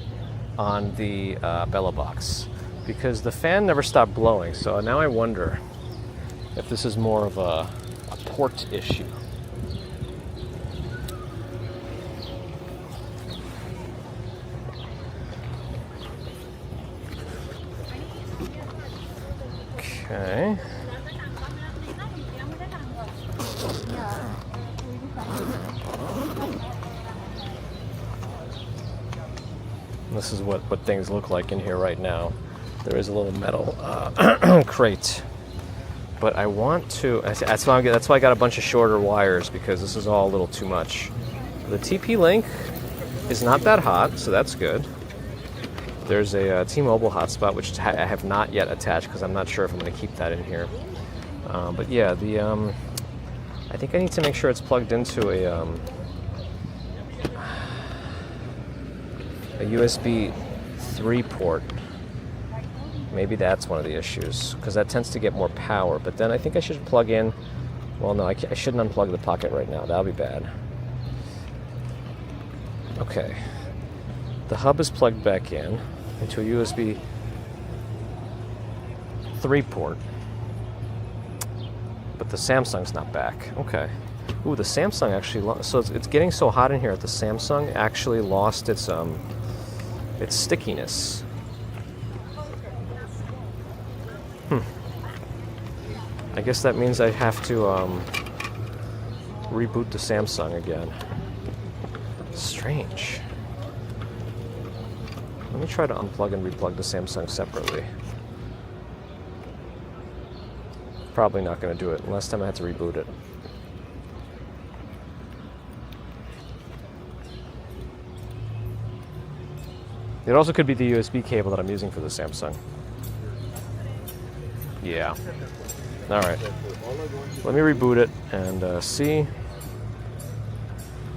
on the Bella box because the fan never stopped blowing. So now I wonder if this is more of a port issue. Okay. This is what things look like in here right now. There is a little metal crate. But I want to, that's why I got a bunch of shorter wires because this is all a little too much. The TP-Link is not that hot, so that's good. There's a T-Mobile hotspot, which I have not yet attached because I'm not sure if I'm going to keep that in here. But yeah, I think I need to make sure it's plugged into a USB 3 port. Maybe that's one of the issues, because that tends to get more power. But then I think I should plug in... Well, no, I shouldn't unplug the pocket right now. That'll be bad. Okay. The hub is plugged back in into a USB 3 port. But the Samsung's not back. Okay. Ooh, the Samsung actually... So it's getting so hot in here that the Samsung actually lost its stickiness. I guess that means I have to reboot the Samsung again. Strange. Let me try to unplug and replug the Samsung separately. Probably not going to do it. Last time I had to reboot it. It also could be the USB cable that I'm using for the Samsung. Yeah. All right. Let me reboot it and see.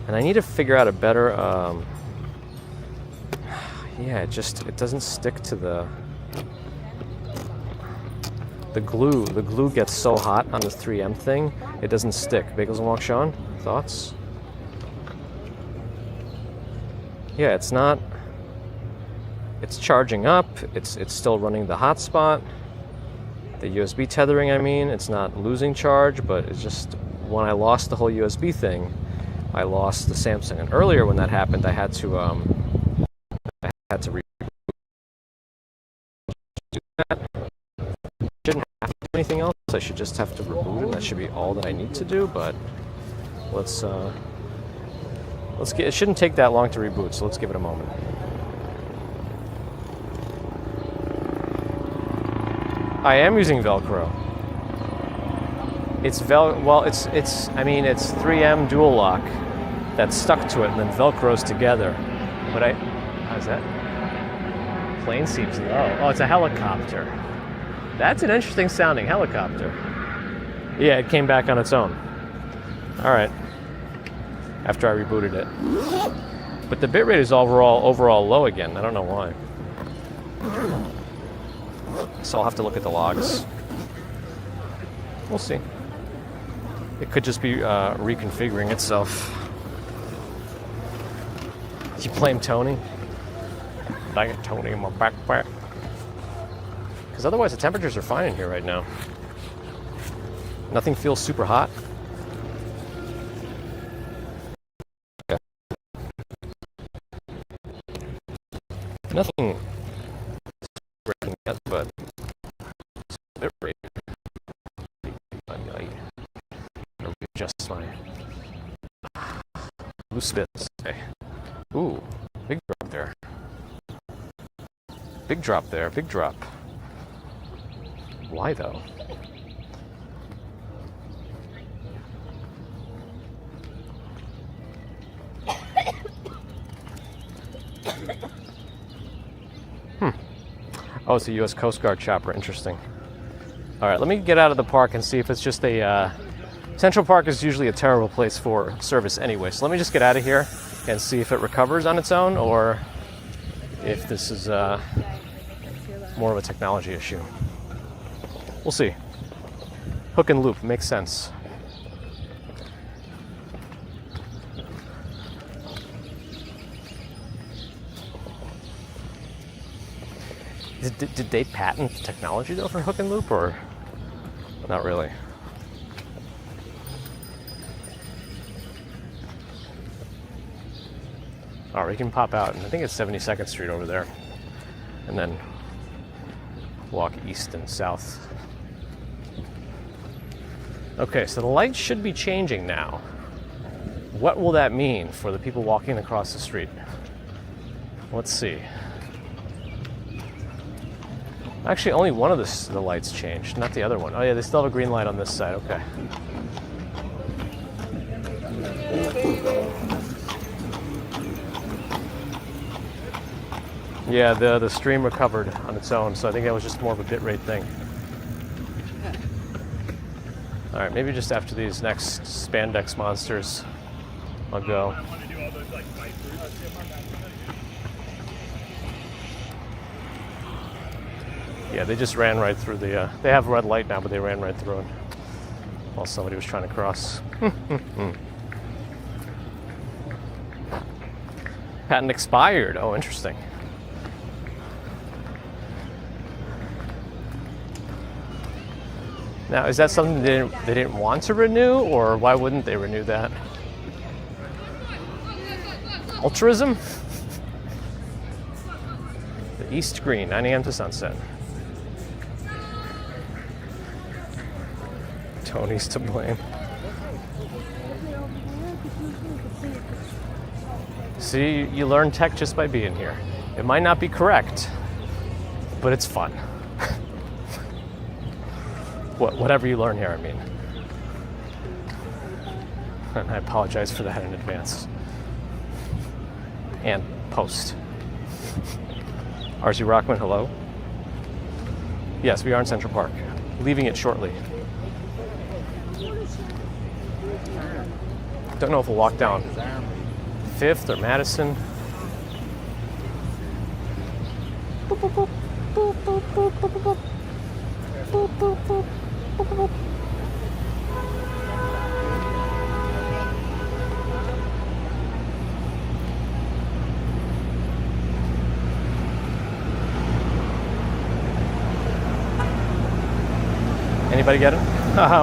And I need to figure out a better. Yeah, it doesn't stick to the glue. The glue gets so hot on the 3M thing, it doesn't stick. Bagels and Walk, Sean, thoughts? Yeah, it's not. It's charging up. It's still running the hotspot. The USB tethering, I mean, it's not losing charge, but it's just when I lost the whole USB thing, I lost the Samsung. And earlier when that happened, I had to reboot that. Shouldn't have to do anything else. I should just have to reboot, and that should be all that I need to do. But let's get. It shouldn't take that long to reboot, so let's give it a moment. I am using Velcro. It's I mean, it's 3M dual lock that's stuck to it and then Velcros together. But how's that? Plane seems low. Oh, it's a helicopter. That's an interesting sounding helicopter. Yeah, it came back on its own. All right. After I rebooted it. But the bitrate is overall low again. I don't know why. So I'll have to look at the logs. We'll see. It could just be reconfiguring itself. You blame Tony? I got Tony in my backpack. Because otherwise the temperatures are fine in here right now. Nothing feels super hot. Okay. Nothing breaking yet, but it's a bit rate. Just my loose bits. Okay. Ooh, big drop there. Big drop there. Big drop. Why though? Oh, it's a U.S. Coast Guard chopper. Interesting. All right, let me get out of the park and see if it's just a. Central Park is usually a terrible place for service anyway, so let me just get out of here and see if it recovers on its own or if this is more of a technology issue. We'll see. Hook and loop makes sense. Did they patent the technology though for hook and loop or not really? All right, we can pop out, and I think it's 72nd Street over there, and then walk east and south. Okay, so the lights should be changing now. What will that mean for the people walking across the street? Let's see. Actually, only one of the lights changed, not the other one. Oh yeah, they still have a green light on this side, okay. Yeah, the stream recovered on its own, so I think that was just more of a bitrate thing. All right, maybe just after these next spandex monsters, I'll go. Yeah, they just ran right through the. They have a red light now, but they ran right through it while somebody was trying to cross. Patent expired. Oh, interesting. Now, is that something they didn't want to renew, or why wouldn't they renew that? Ultrism? The East Green, 9 a.m. to sunset. Tony's to blame. See, you learn tech just by being here. It might not be correct, but it's fun. Whatever you learn here, I mean. And I apologize for that in advance. And post. RZ Rockman, hello. Yes, we are in Central Park. leaving it shortly. Don't know if we'll walk down 5th or Madison. Boop, boop, boop. Boop, boop, boop, boop, boop, boop. Boop, boop, boop, boop, boop, boop. Anybody get it?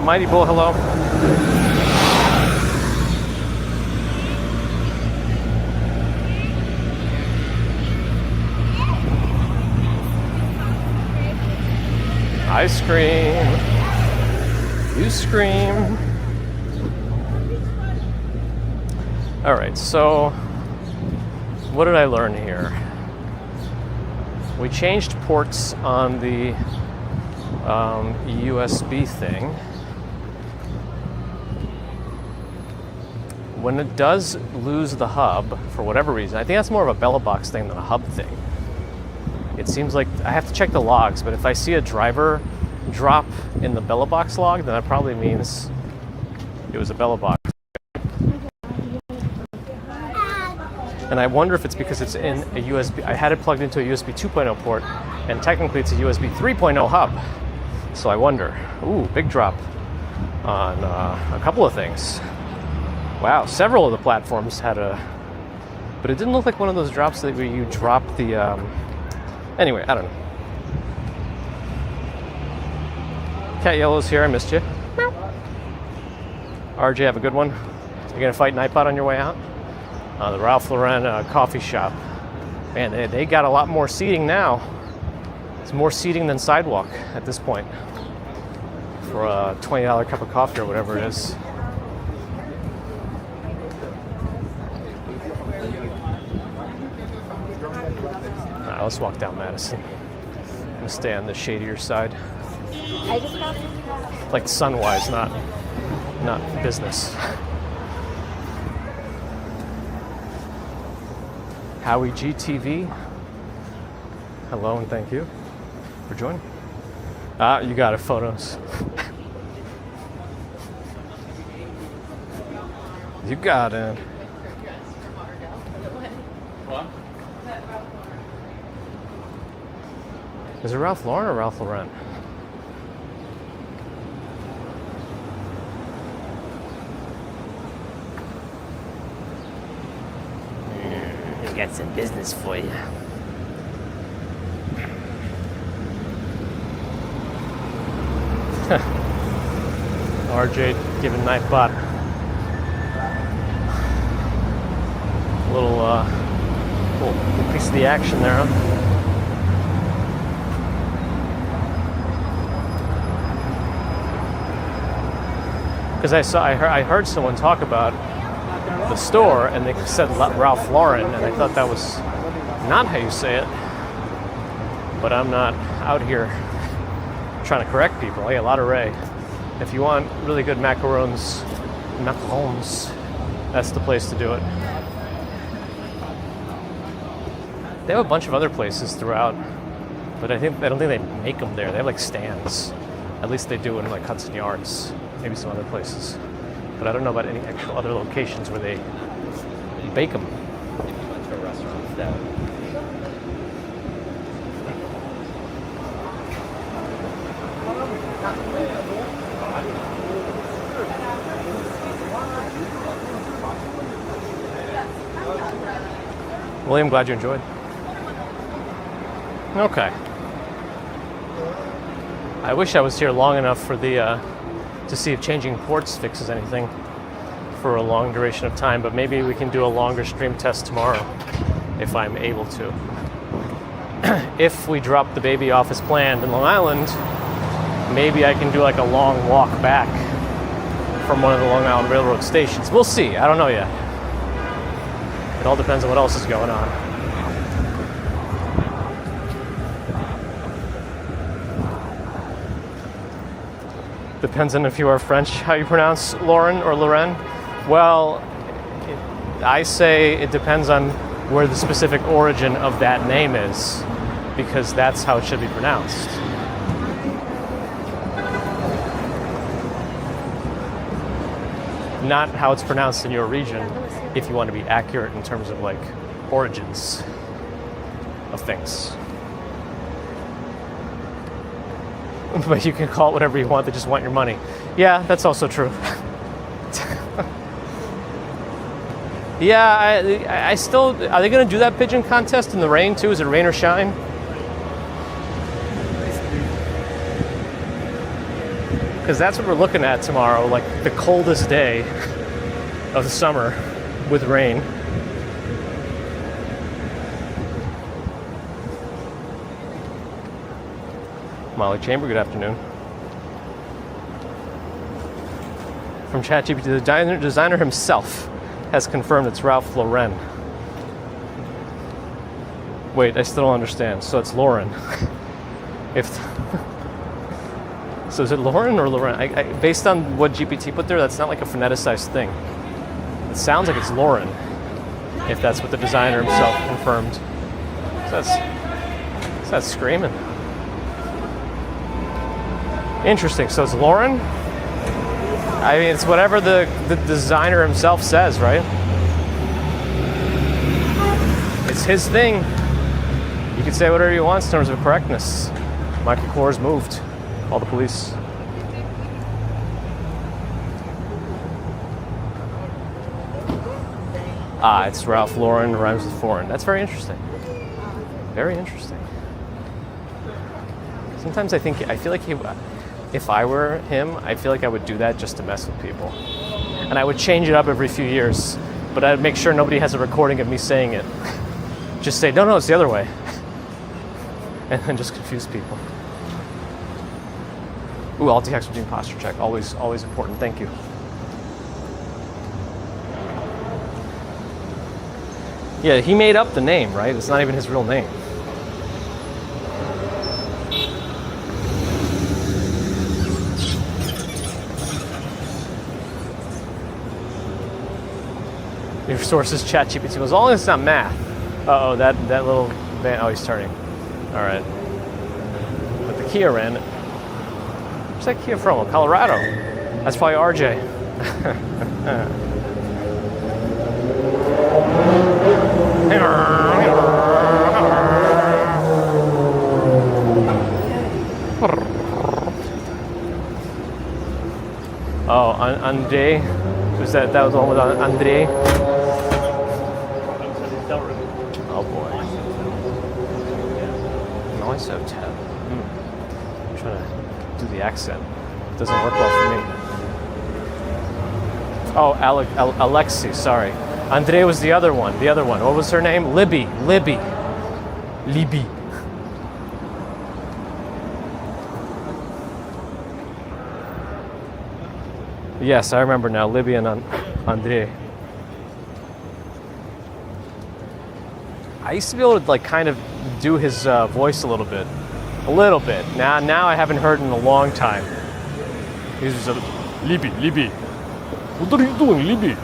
Mighty Bull, hello. I scream. You scream. All right, so what did I learn here? We changed ports on the USB thing. When it does lose the hub, for whatever reason, I think that's more of a Bella Box thing than a hub thing. It seems like I have to check the logs, but if I see a driver drop in the Bella Box log, then that probably means it was a Bella Box. And I wonder if it's because it's in a USB. I had it plugged into a USB 2.0 port, and technically it's a USB 3.0 hub. So I wonder. Ooh, big drop on a couple of things. Wow, several of the platforms had a, but it didn't look like one of those drops that where you drop the. Anyway, I don't know. Cat Yellow's here. I missed you. RJ, have a good one. You gonna fight Nightbot on your way out? The Ralph Lauren coffee shop. Man, they got a lot more seating now. It's more seating than sidewalk at this point for a $20 cup of coffee or whatever it is. All right, let's walk down Madison. I'm gonna stay on the shadier side. Like sun-wise, not business. Howie GTV. Hello and thank you for joining. You got it, photos. You got it. What? Is it Ralph Lauren or Ralph Lauren? I got some business for you. RJ giving Nightbot a little piece of the action there, huh? Because I heard someone talk about the store and they said Ralph Lauren, and I thought that was not how you say it. But I'm not out here trying to correct people. Hey, a lot of Ray. If you want really good macarons, that's the place to do it. They have a bunch of other places throughout, but I don't think they make them there. They have like stands. At least they do in like Hudson Yards, maybe some other places. But I don't know about any actual other locations where they bake them. William, glad you enjoyed. Okay. I wish I was here long enough for the to see if changing ports fixes anything for a long duration of time, but maybe we can do a longer stream test tomorrow if I'm able to. If we drop the baby off as planned in Long Island, maybe I can do like a long walk back from one of the Long Island Railroad stations. We'll see. I don't know yet. It all depends on what else is going on. Depends on if you are French, how you pronounce Lauren or Lorraine. Well, I say it depends on where the specific origin of that name is, because that's how it should be pronounced. not how it's pronounced in your region if you want to be accurate in terms of like origins of things. But you can call it whatever you want, they just want your money. Yeah, that's also true. Yeah, I still, are they going to do that pigeon contest in the rain too? Is it rain or shine? Because that's what we're looking at tomorrow, like the coldest day of the summer with rain. Molly Chamber, good afternoon. From ChatGPT, the designer himself has confirmed it's Ralph Lauren. Wait, I still don't understand. So it's Lauren. So is it Lauren or Lauren? Based on what GPT put there, that's not like a phoneticized thing. It sounds like it's Lauren, if that's what the designer himself confirmed. So that's screaming. Interesting. So it's Lauren? I mean, it's whatever the designer himself says, right? It's his thing. You can say whatever he wants in terms of correctness. Michael Kors moved. Call the police. Ah, it's Ralph Lauren, rhymes with foreign. That's very interesting. Very interesting. Sometimes I feel like if I were him, I feel like I would do that just to mess with people. And I would change it up every few years, but I'd make sure nobody has a recording of me saying it. Just say, no, it's the other way. And then just confuse people. Ooh, alt-text gene posture check. Always important. Thank you. Yeah, he made up the name, right? It's not even his real name. Your source is ChatGPT. As long as it's not math. Uh-oh, that little van. Oh, he's turning. All right. But the Kia ran. Where's that Kia from? Colorado. That's probably RJ. Oh, Andre. Was that was the one with Andre? Oh boy. Nice hotel. I'm trying to do the accent. It doesn't work well for me. Oh, Alexi, sorry. Andre was the other one. What was her name? Libby. Yes, I remember now. Libby and Andre. I used to be able to like kind of do his voice a little bit. Now I haven't heard in a long time. He's just Libby. What are you doing, Libby?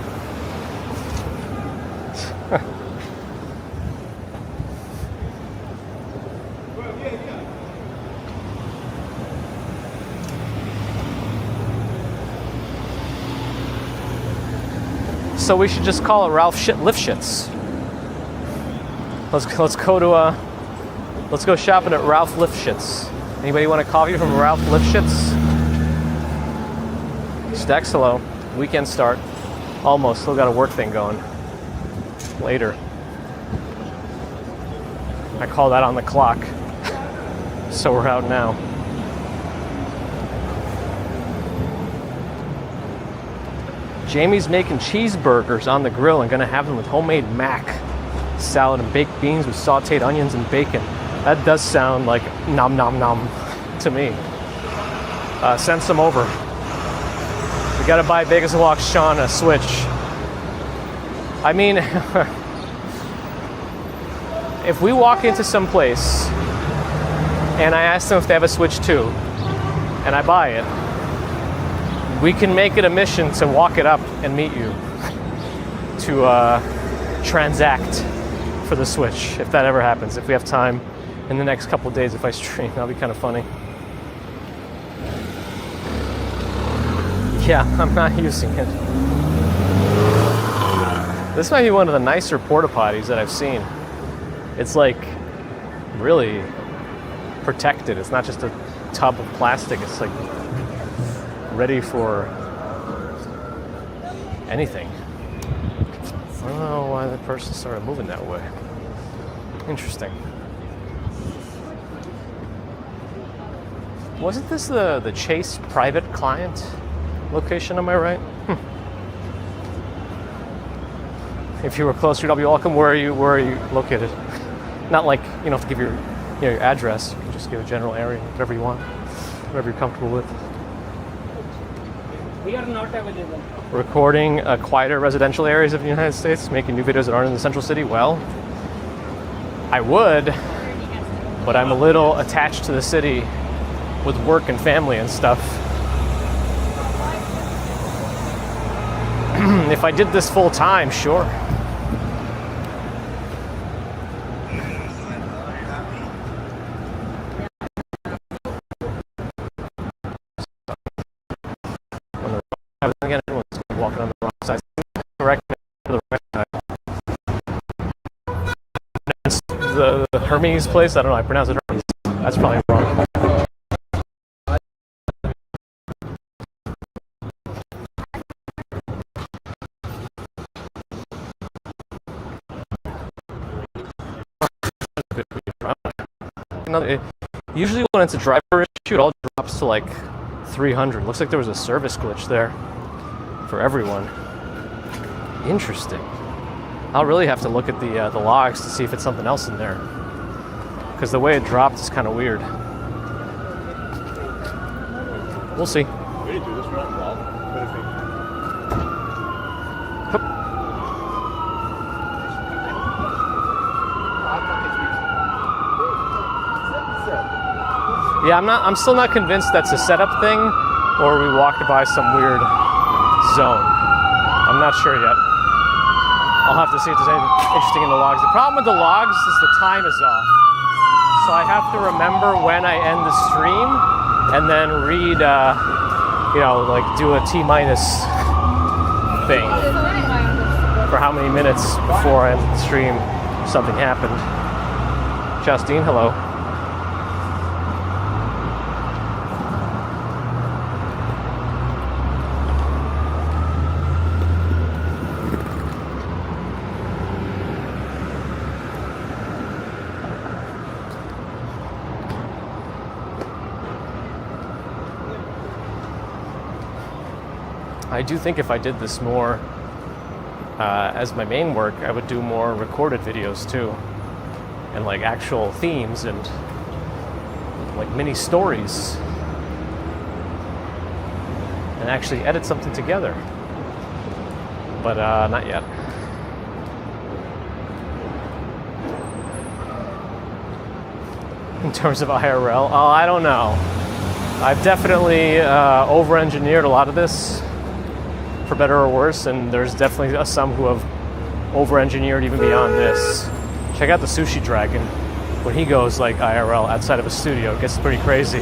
So we should just call it Ralph Lifshits. Let's go shopping at Ralph Lifshits. Anybody want a coffee from Ralph Lifshits? Stacks, hello. Weekend start. Almost. Still got a work thing going. Later. I call that on the clock. So we're out now. Jamie's making cheeseburgers on the grill and gonna have them with homemade mac salad and baked beans with sauteed onions and bacon. That does sound like nom nom nom to me. Send some over. We gotta buy Vegas Walk Sean a Switch. I mean, if we walk into some place and I ask them if they have a Switch 2 and I buy it, we can make it a mission to walk it up and meet you to transact for the Switch, if that ever happens, if we have time in the next couple of days. If I stream, that'll be kind of funny. Yeah, I'm not using it. This might be one of the nicer porta potties that I've seen. It's like really protected. It's not just a tub of plastic. It's like ready for anything. I don't know why the person started moving that way. Interesting. Wasn't this the Chase private client location, am I right? If you were closer, you'll be welcome. Where are you located? Not like you don't have to give your address. You can just give a general area, whatever you want, whatever you're comfortable with. We are not available. Recording quieter residential areas of the United States, making new videos that aren't in the central city. Well, I would, but I'm a little attached to the city with work and family and stuff. If I did this full time, sure. Again, everyone's walking on the wrong side. Correct me to the right side. The Hermes place, I don't know, I pronounce it Hermes. That's probably wrong. Usually when it's a driver issue, it all drops to like 300. Looks like there was a service glitch there for everyone. Interesting. I'll really have to look at the logs to see if it's something else in there, because the way it dropped is kind of weird. We'll see. Yeah, I'm still not convinced that's a setup thing, or we walked by some weird zone. I'm not sure yet. I'll have to see if there's anything interesting in the logs. The problem with the logs is the time is off. So I have to remember when I end the stream and then read, like do a T-minus thing for how many minutes before I end the stream something happened. Justine, hello. I do think if I did this more as my main work, I would do more recorded videos too, and like actual themes and like mini stories, and actually edit something together. But not yet. In terms of IRL, I don't know. I've definitely over-engineered a lot of this, for better or worse, and there's definitely some who have over-engineered even beyond this. Check out the Sushi Dragon. When he goes like IRL outside of a studio, it gets pretty crazy.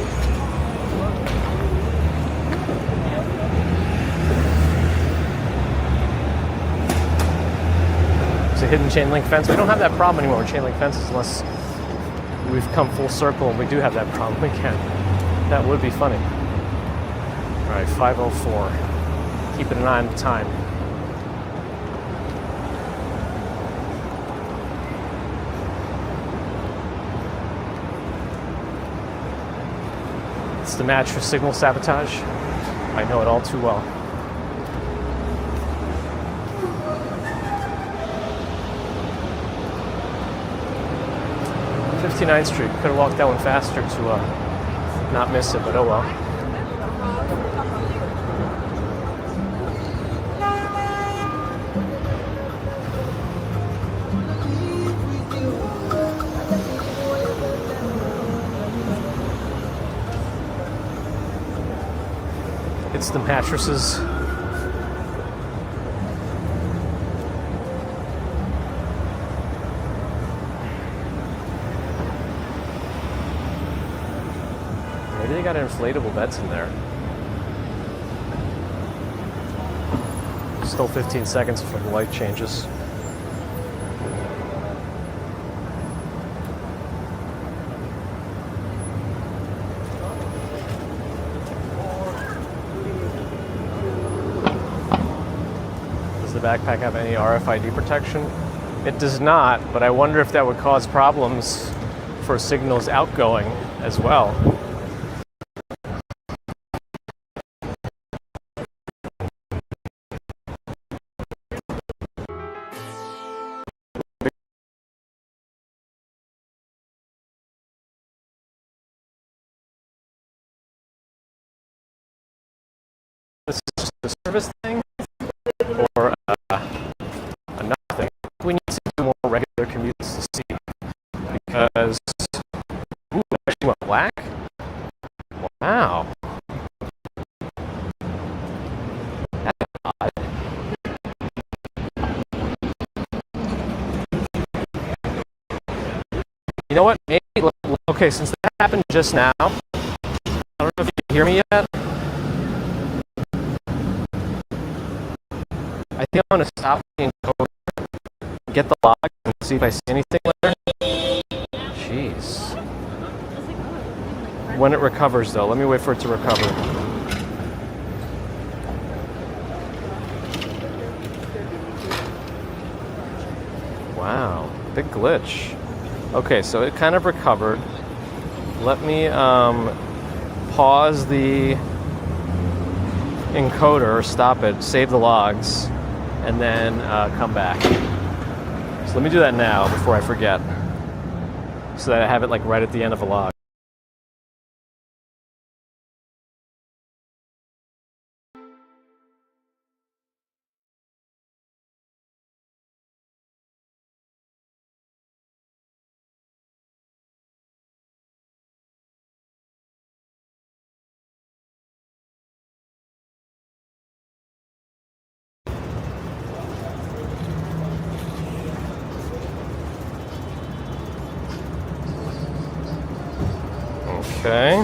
It's a hidden chain link fence. We don't have that problem anymore with chain link fences unless we've come full circle and we do have that problem again. That would be funny. All right, 5:04. Keeping an eye on the time. It's the mattress signal sabotage. I know it all too well. 59th Street. Could have walked that one faster to not miss it, but oh well. It's the mattresses. Maybe they got inflatable beds in there. Still 15 seconds before the light changes. backpack have any RFID protection? It does not, but I wonder if that would cause problems for signals outgoing as well. This is just a service thing, or another thing. We need to do more regular commutes to see, because ooh, it actually went black. Wow, that's odd. You know what? Maybe, okay, since that happened just now, I don't know if you can hear me yet. I think I'm going to stop the encoder, get the log, and see if I see anything later. Jeez. When it recovers, though. Let me wait for it to recover. Wow. Big glitch. Okay, so it kind of recovered. Let me pause the encoder, or stop it, save the logs, and then come back. So let me do that now before I forget, so that I have it like right at the end of a log. Okay.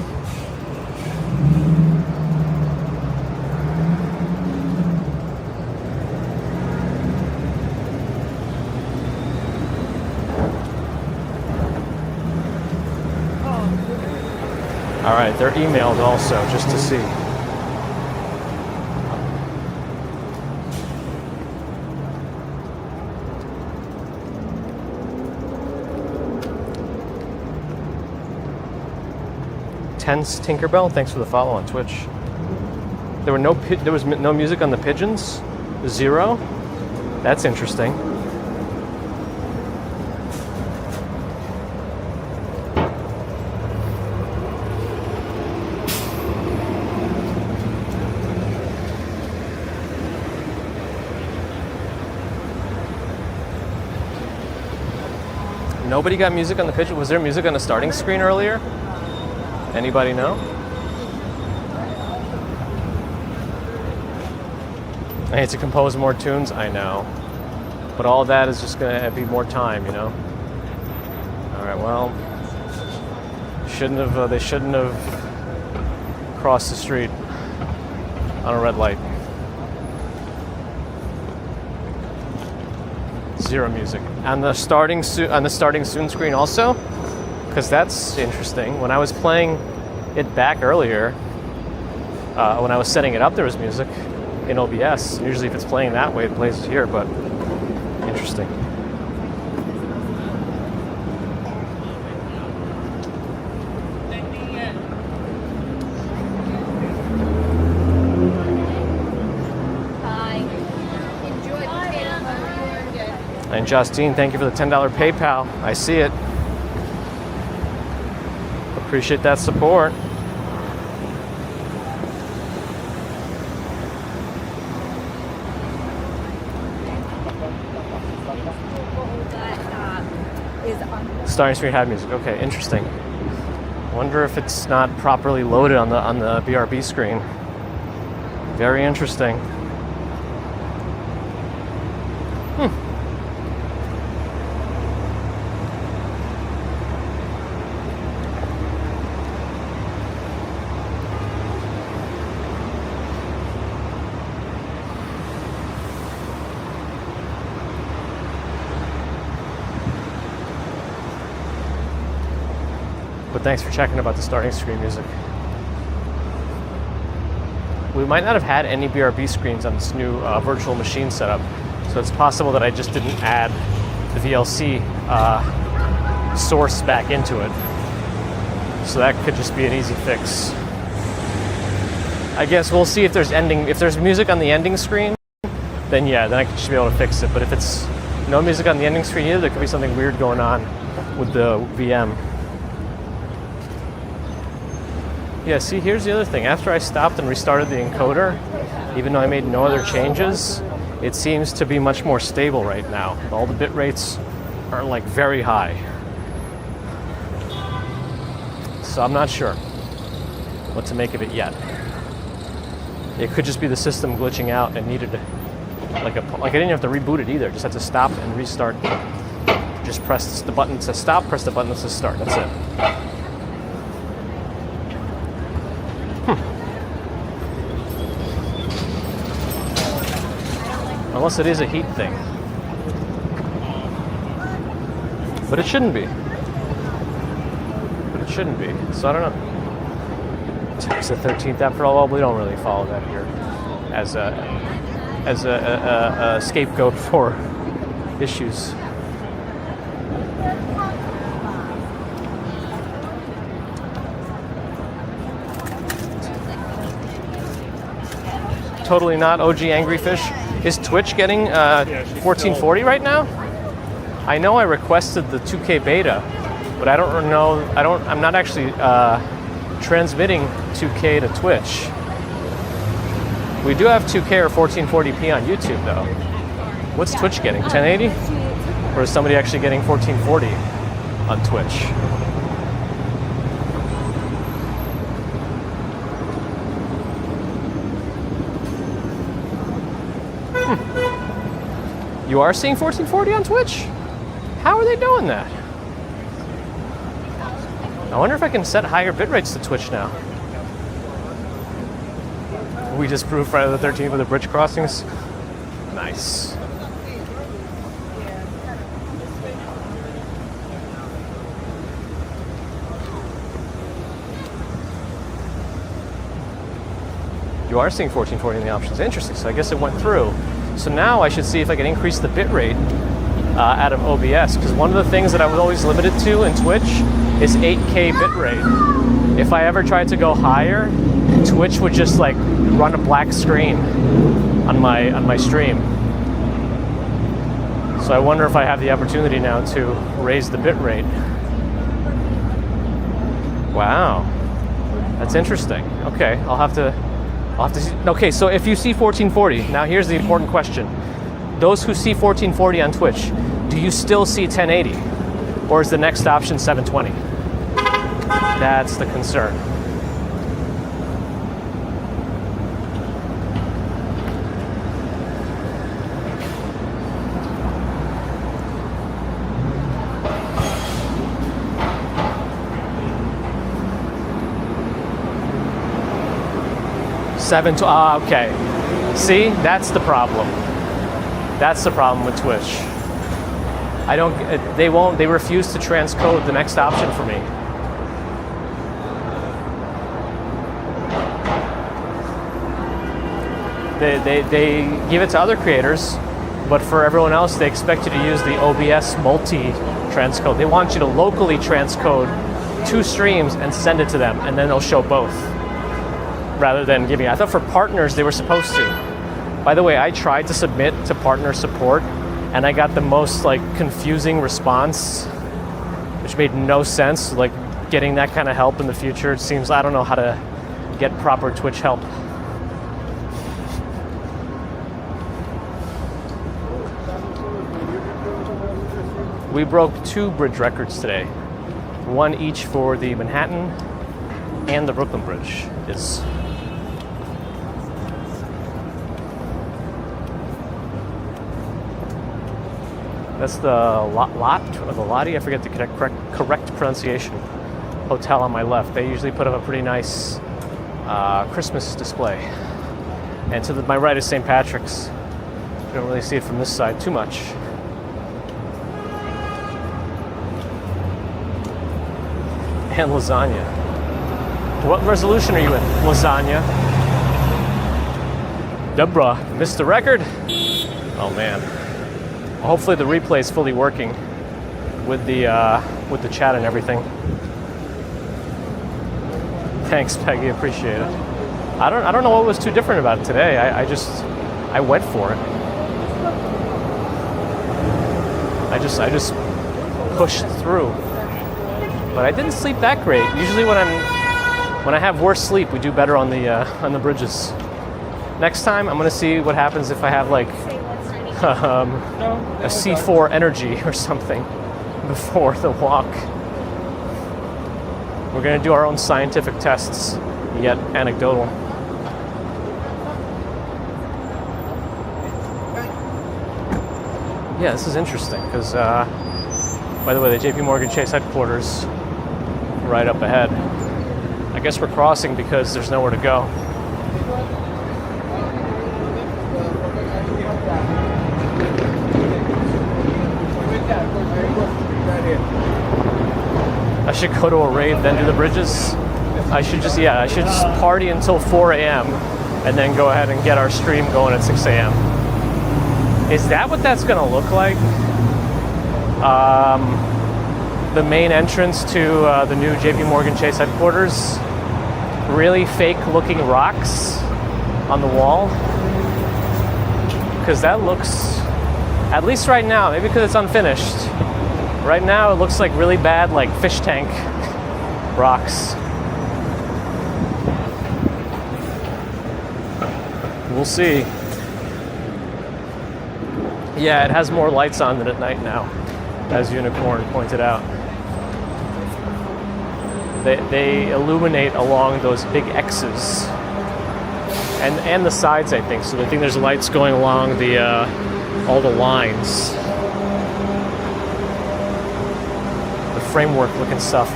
All right, they're emailed also, just to see. Tense Tinkerbell, thanks for the follow on Twitch. There was no music on the pigeons? 0? That's interesting. Nobody got music on the pigeon? Was there music on the starting screen earlier? Anybody know? I need to compose more tunes, I know. But all that is just gonna be more time, you know? Alright, well, they shouldn't have crossed the street on a red light. 0 music. On the starting soon screen also? Because that's interesting. When I was playing it back earlier, when I was setting it up, there was music in OBS. Usually if it's playing that way, it plays here, but interesting. And Justine, thank you for the $10 PayPal. I see it. Appreciate that support. Starting screen had music. Okay, interesting. Wonder if it's not properly loaded on the BRB screen. Very interesting. But thanks for checking about the starting screen music. We might not have had any BRB screens on this new virtual machine setup. So it's possible that I just didn't add the VLC source back into it. So that could just be an easy fix. I guess we'll see if there's music on the ending screen, then yeah, then I should be able to fix it. But if it's no music on the ending screen either, there could be something weird going on with the VM. Yeah, see, here's the other thing. After I stopped and restarted the encoder, even though I made no other changes, it seems to be much more stable right now. All the bit rates are like very high. So I'm not sure what to make of it yet. It could just be the system glitching out and needed like I didn't have to reboot it either. Just had to stop and restart. Just press the button to stop, press the button to start. That's it. Unless it is a heat thing. But it shouldn't be. So I don't know. It's the 13th after all. Well, we don't really follow that here as a scapegoat for issues. Totally not OG Angry Fish. Is Twitch getting 1440 right now? I know I requested the 2K beta, but I don't know. I'm not actually transmitting 2K to Twitch. We do have 2K or 1440p on YouTube though. What's Twitch getting? 1080? Or is somebody actually getting 1440 on Twitch? You are seeing 1440 on Twitch? How are they doing that? I wonder if I can set higher bit rates to Twitch now. We just proved Friday the 13th with the bridge crossings. Nice. You are seeing 1440 in the options. Interesting. So I guess it went through. So now I should see if I can increase the bit rate out of OBS, because one of the things that I was always limited to in Twitch is 8K bit rate. If I ever tried to go higher, Twitch would just like run a black screen on my stream. So I wonder if I have the opportunity now to raise the bit rate. Wow, that's interesting. Okay, I'll have to see. Okay, so if you see 1440, now here's the important question. Those who see 1440 on Twitch, do you still see 1080? Or is the next option 720? That's the concern. Okay. See, that's the problem. That's the problem with Twitch. They refuse to transcode the next option for me. They give it to other creators, but for everyone else, they expect you to use the OBS multi-transcode. They want you to locally transcode 2 streams and send it to them, and then they'll show both, rather than giving. I thought for partners they were supposed to. By the way, I tried to submit to partner support, and I got the most like confusing response, which made no sense. Like getting that kind of help in the future, it seems I don't know how to get proper Twitch help. We broke 2 bridge records today, 1 each for the Manhattan and the Brooklyn Bridge. That's the Lottie, I forget the correct pronunciation, hotel on my left. They usually put up a pretty nice Christmas display. And to my right is St. Patrick's. You don't really see it from this side too much. And lasagna. What resolution are you in? Lasagna. Deborah missed the record? Oh man. Hopefully the replay is fully working with the chat and everything. Thanks, Peggy. Appreciate it. I don't know what was too different about it today. I went for it. I just pushed through. But I didn't sleep that great. Usually when I have worse sleep, we do better on the bridges. Next time, I'm gonna see what happens if I have like a C4 energy or something before the walk. We're gonna do our own scientific tests, yet anecdotal. Yeah, this is interesting because, by the way, the JP Morgan Chase headquarters right up ahead. I guess we're crossing because there's nowhere to go. I should go to a rave, then do the bridges. I should just party until 4 a.m. and then go ahead and get our stream going at 6 a.m. Is that what that's gonna look like? The main entrance to the new JP Morgan Chase headquarters. Really fake looking rocks on the wall. Because that looks, at least right now, maybe because it's unfinished, right now it looks like really bad, like fish tank rocks. We'll see. Yeah, it has more lights on than at night now, as Unicorn pointed out. They illuminate along those big X's and the sides, I think. So I think there's lights going along the all the lines. The framework looking stuff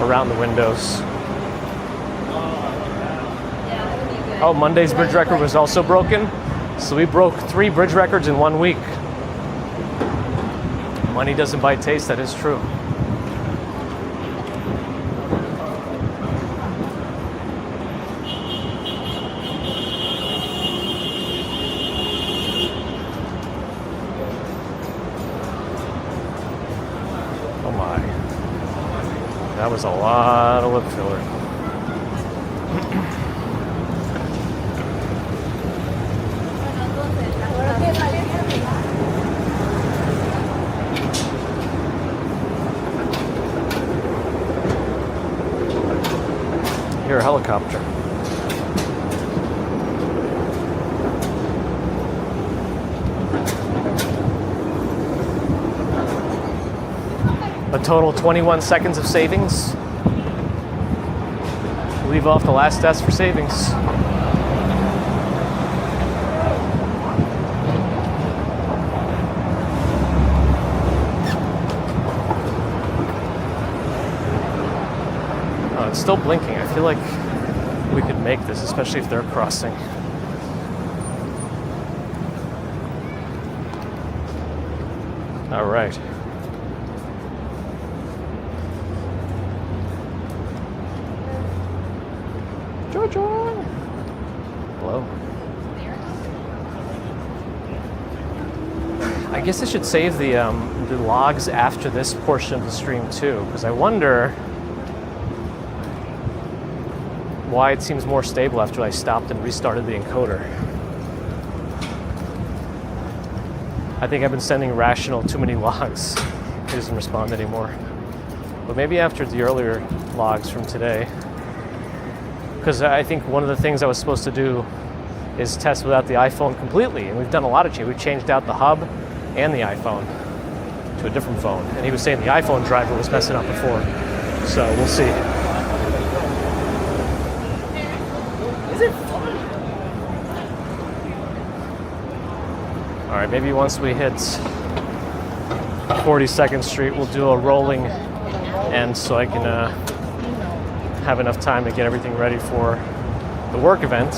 around the windows. Oh, Monday's bridge record was also broken. So we broke 3 bridge records in 1 week. Money doesn't buy taste, that is true. Oh my. That was a lot of lip filler. Hear a helicopter. A total 21 seconds of savings. Leave off the last test for savings. Oh, it's still blinking. I feel like we could make this, especially if they're crossing. All right. Jojo! Hello. I guess I should save the logs after this portion of the stream too, because I wonder why it seems more stable after I stopped and restarted the encoder. I think I've been sending Rational too many logs. It doesn't respond anymore. But maybe after the earlier logs from today. Because I think one of the things I was supposed to do is test without the iPhone completely. And we've done a lot of change. We've changed out the hub and the iPhone to a different phone. And he was saying the iPhone driver was messing up before. So we'll see. Is it fun? All right, maybe once we hit 42nd Street, we'll do a rolling end so I can have enough time to get everything ready for the work event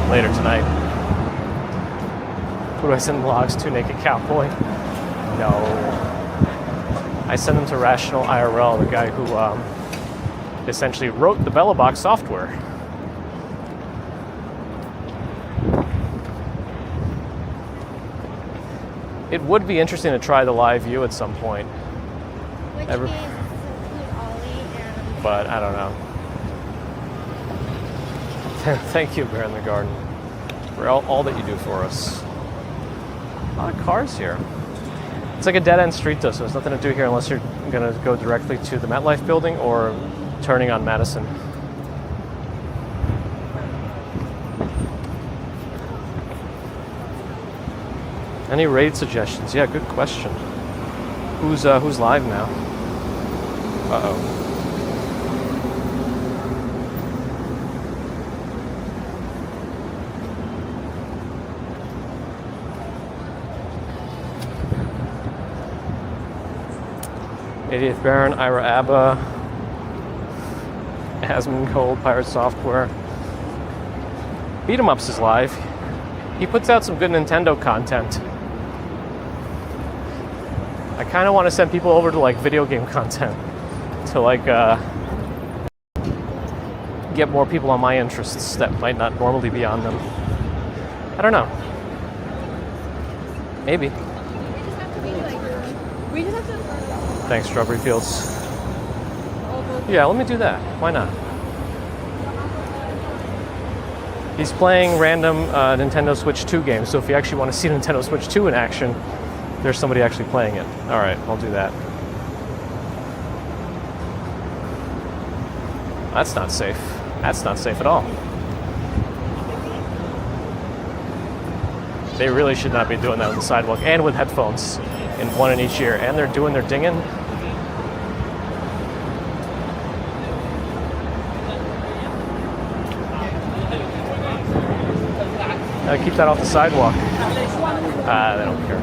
later tonight. Who do I send logs to? Naked Cowboy? No. I send them to Rational IRL, the guy who essentially wrote the Bellabox software. It would be interesting to try the live view at some point, Which Every- games include Ollie and but I don't know. Thank you, Bear in the Garden, for all that you do for us. A lot of cars here. It's like a dead-end street, though, so there's nothing to do here unless you're going to go directly to the MetLife building or turning on Madison. Any raid suggestions? Yeah, good question. Who's live now? Uh-oh. '80th Baron, Ira Abba, Asmongold, Pirate Software. Beat 'em Ups is live. He puts out some good Nintendo content. I kind of want to send people over to like video game content to like get more people on my interests that might not normally be on them. I don't know. Maybe. We just have to. Thanks, Strawberry Fields. Yeah, let me do that. Why not? He's playing random Nintendo Switch 2 games, so if you actually want to see Nintendo Switch 2 in action, there's somebody actually playing it. All right, I'll do that. That's not safe. That's not safe at all. They really should not be doing that on the sidewalk and with headphones in one in each ear. And they're doing their dinging. Keep that off the sidewalk. They don't care.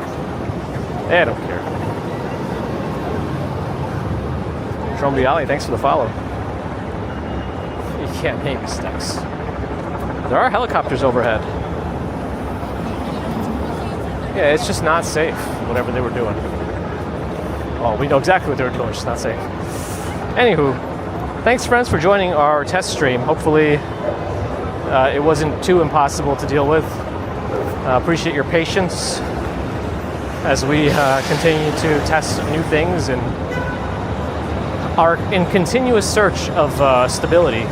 They don't care. Trombi Ali, thanks for the follow. You can't make mistakes. There are helicopters overhead. Yeah, it's just not safe, whatever they were doing. Oh, we know exactly what they were doing, it's just not safe. Anywho, thanks friends for joining our test stream. Hopefully it wasn't too impossible to deal with. Appreciate your patience as we continue to test new things and are in continuous search of stability.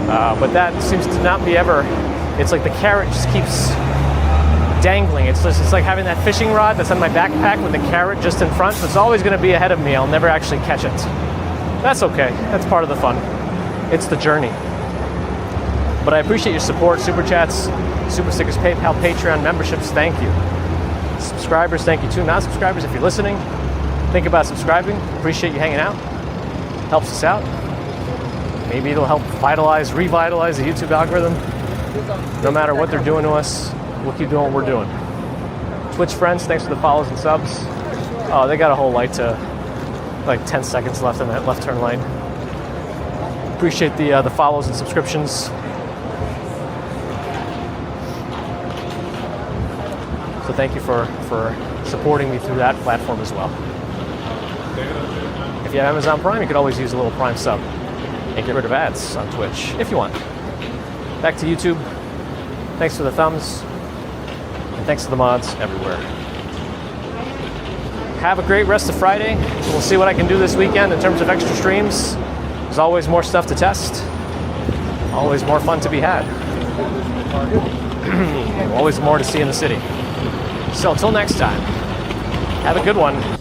But that seems to not be ever. It's like the carrot just keeps dangling. It's like having that fishing rod that's on my backpack with the carrot just in front. So it's always going to be ahead of me. I'll never actually catch it. That's okay. That's part of the fun. It's the journey. But I appreciate your support, super chats, super stickers, PayPal, Patreon, memberships. Thank you. Subscribers, thank you too. Non-subscribers, if you're listening, think about subscribing. Appreciate you hanging out. Helps us out. Maybe it'll help revitalize the YouTube algorithm. No matter what they're doing to us, we'll keep doing what we're doing. Twitch friends, thanks for the follows and subs. Oh, they got a whole light to like 10 seconds left in that left turn lane. Appreciate the follows and subscriptions. So thank you for supporting me through that platform as well. If you have Amazon Prime, you could always use a little Prime sub and get rid of ads on Twitch if you want. Back to YouTube. Thanks for the thumbs. And thanks to the mods everywhere. Have a great rest of Friday. We'll see what I can do this weekend in terms of extra streams. There's always more stuff to test. Always more fun to be had. Always more to see in the city. So until next time, have a good one.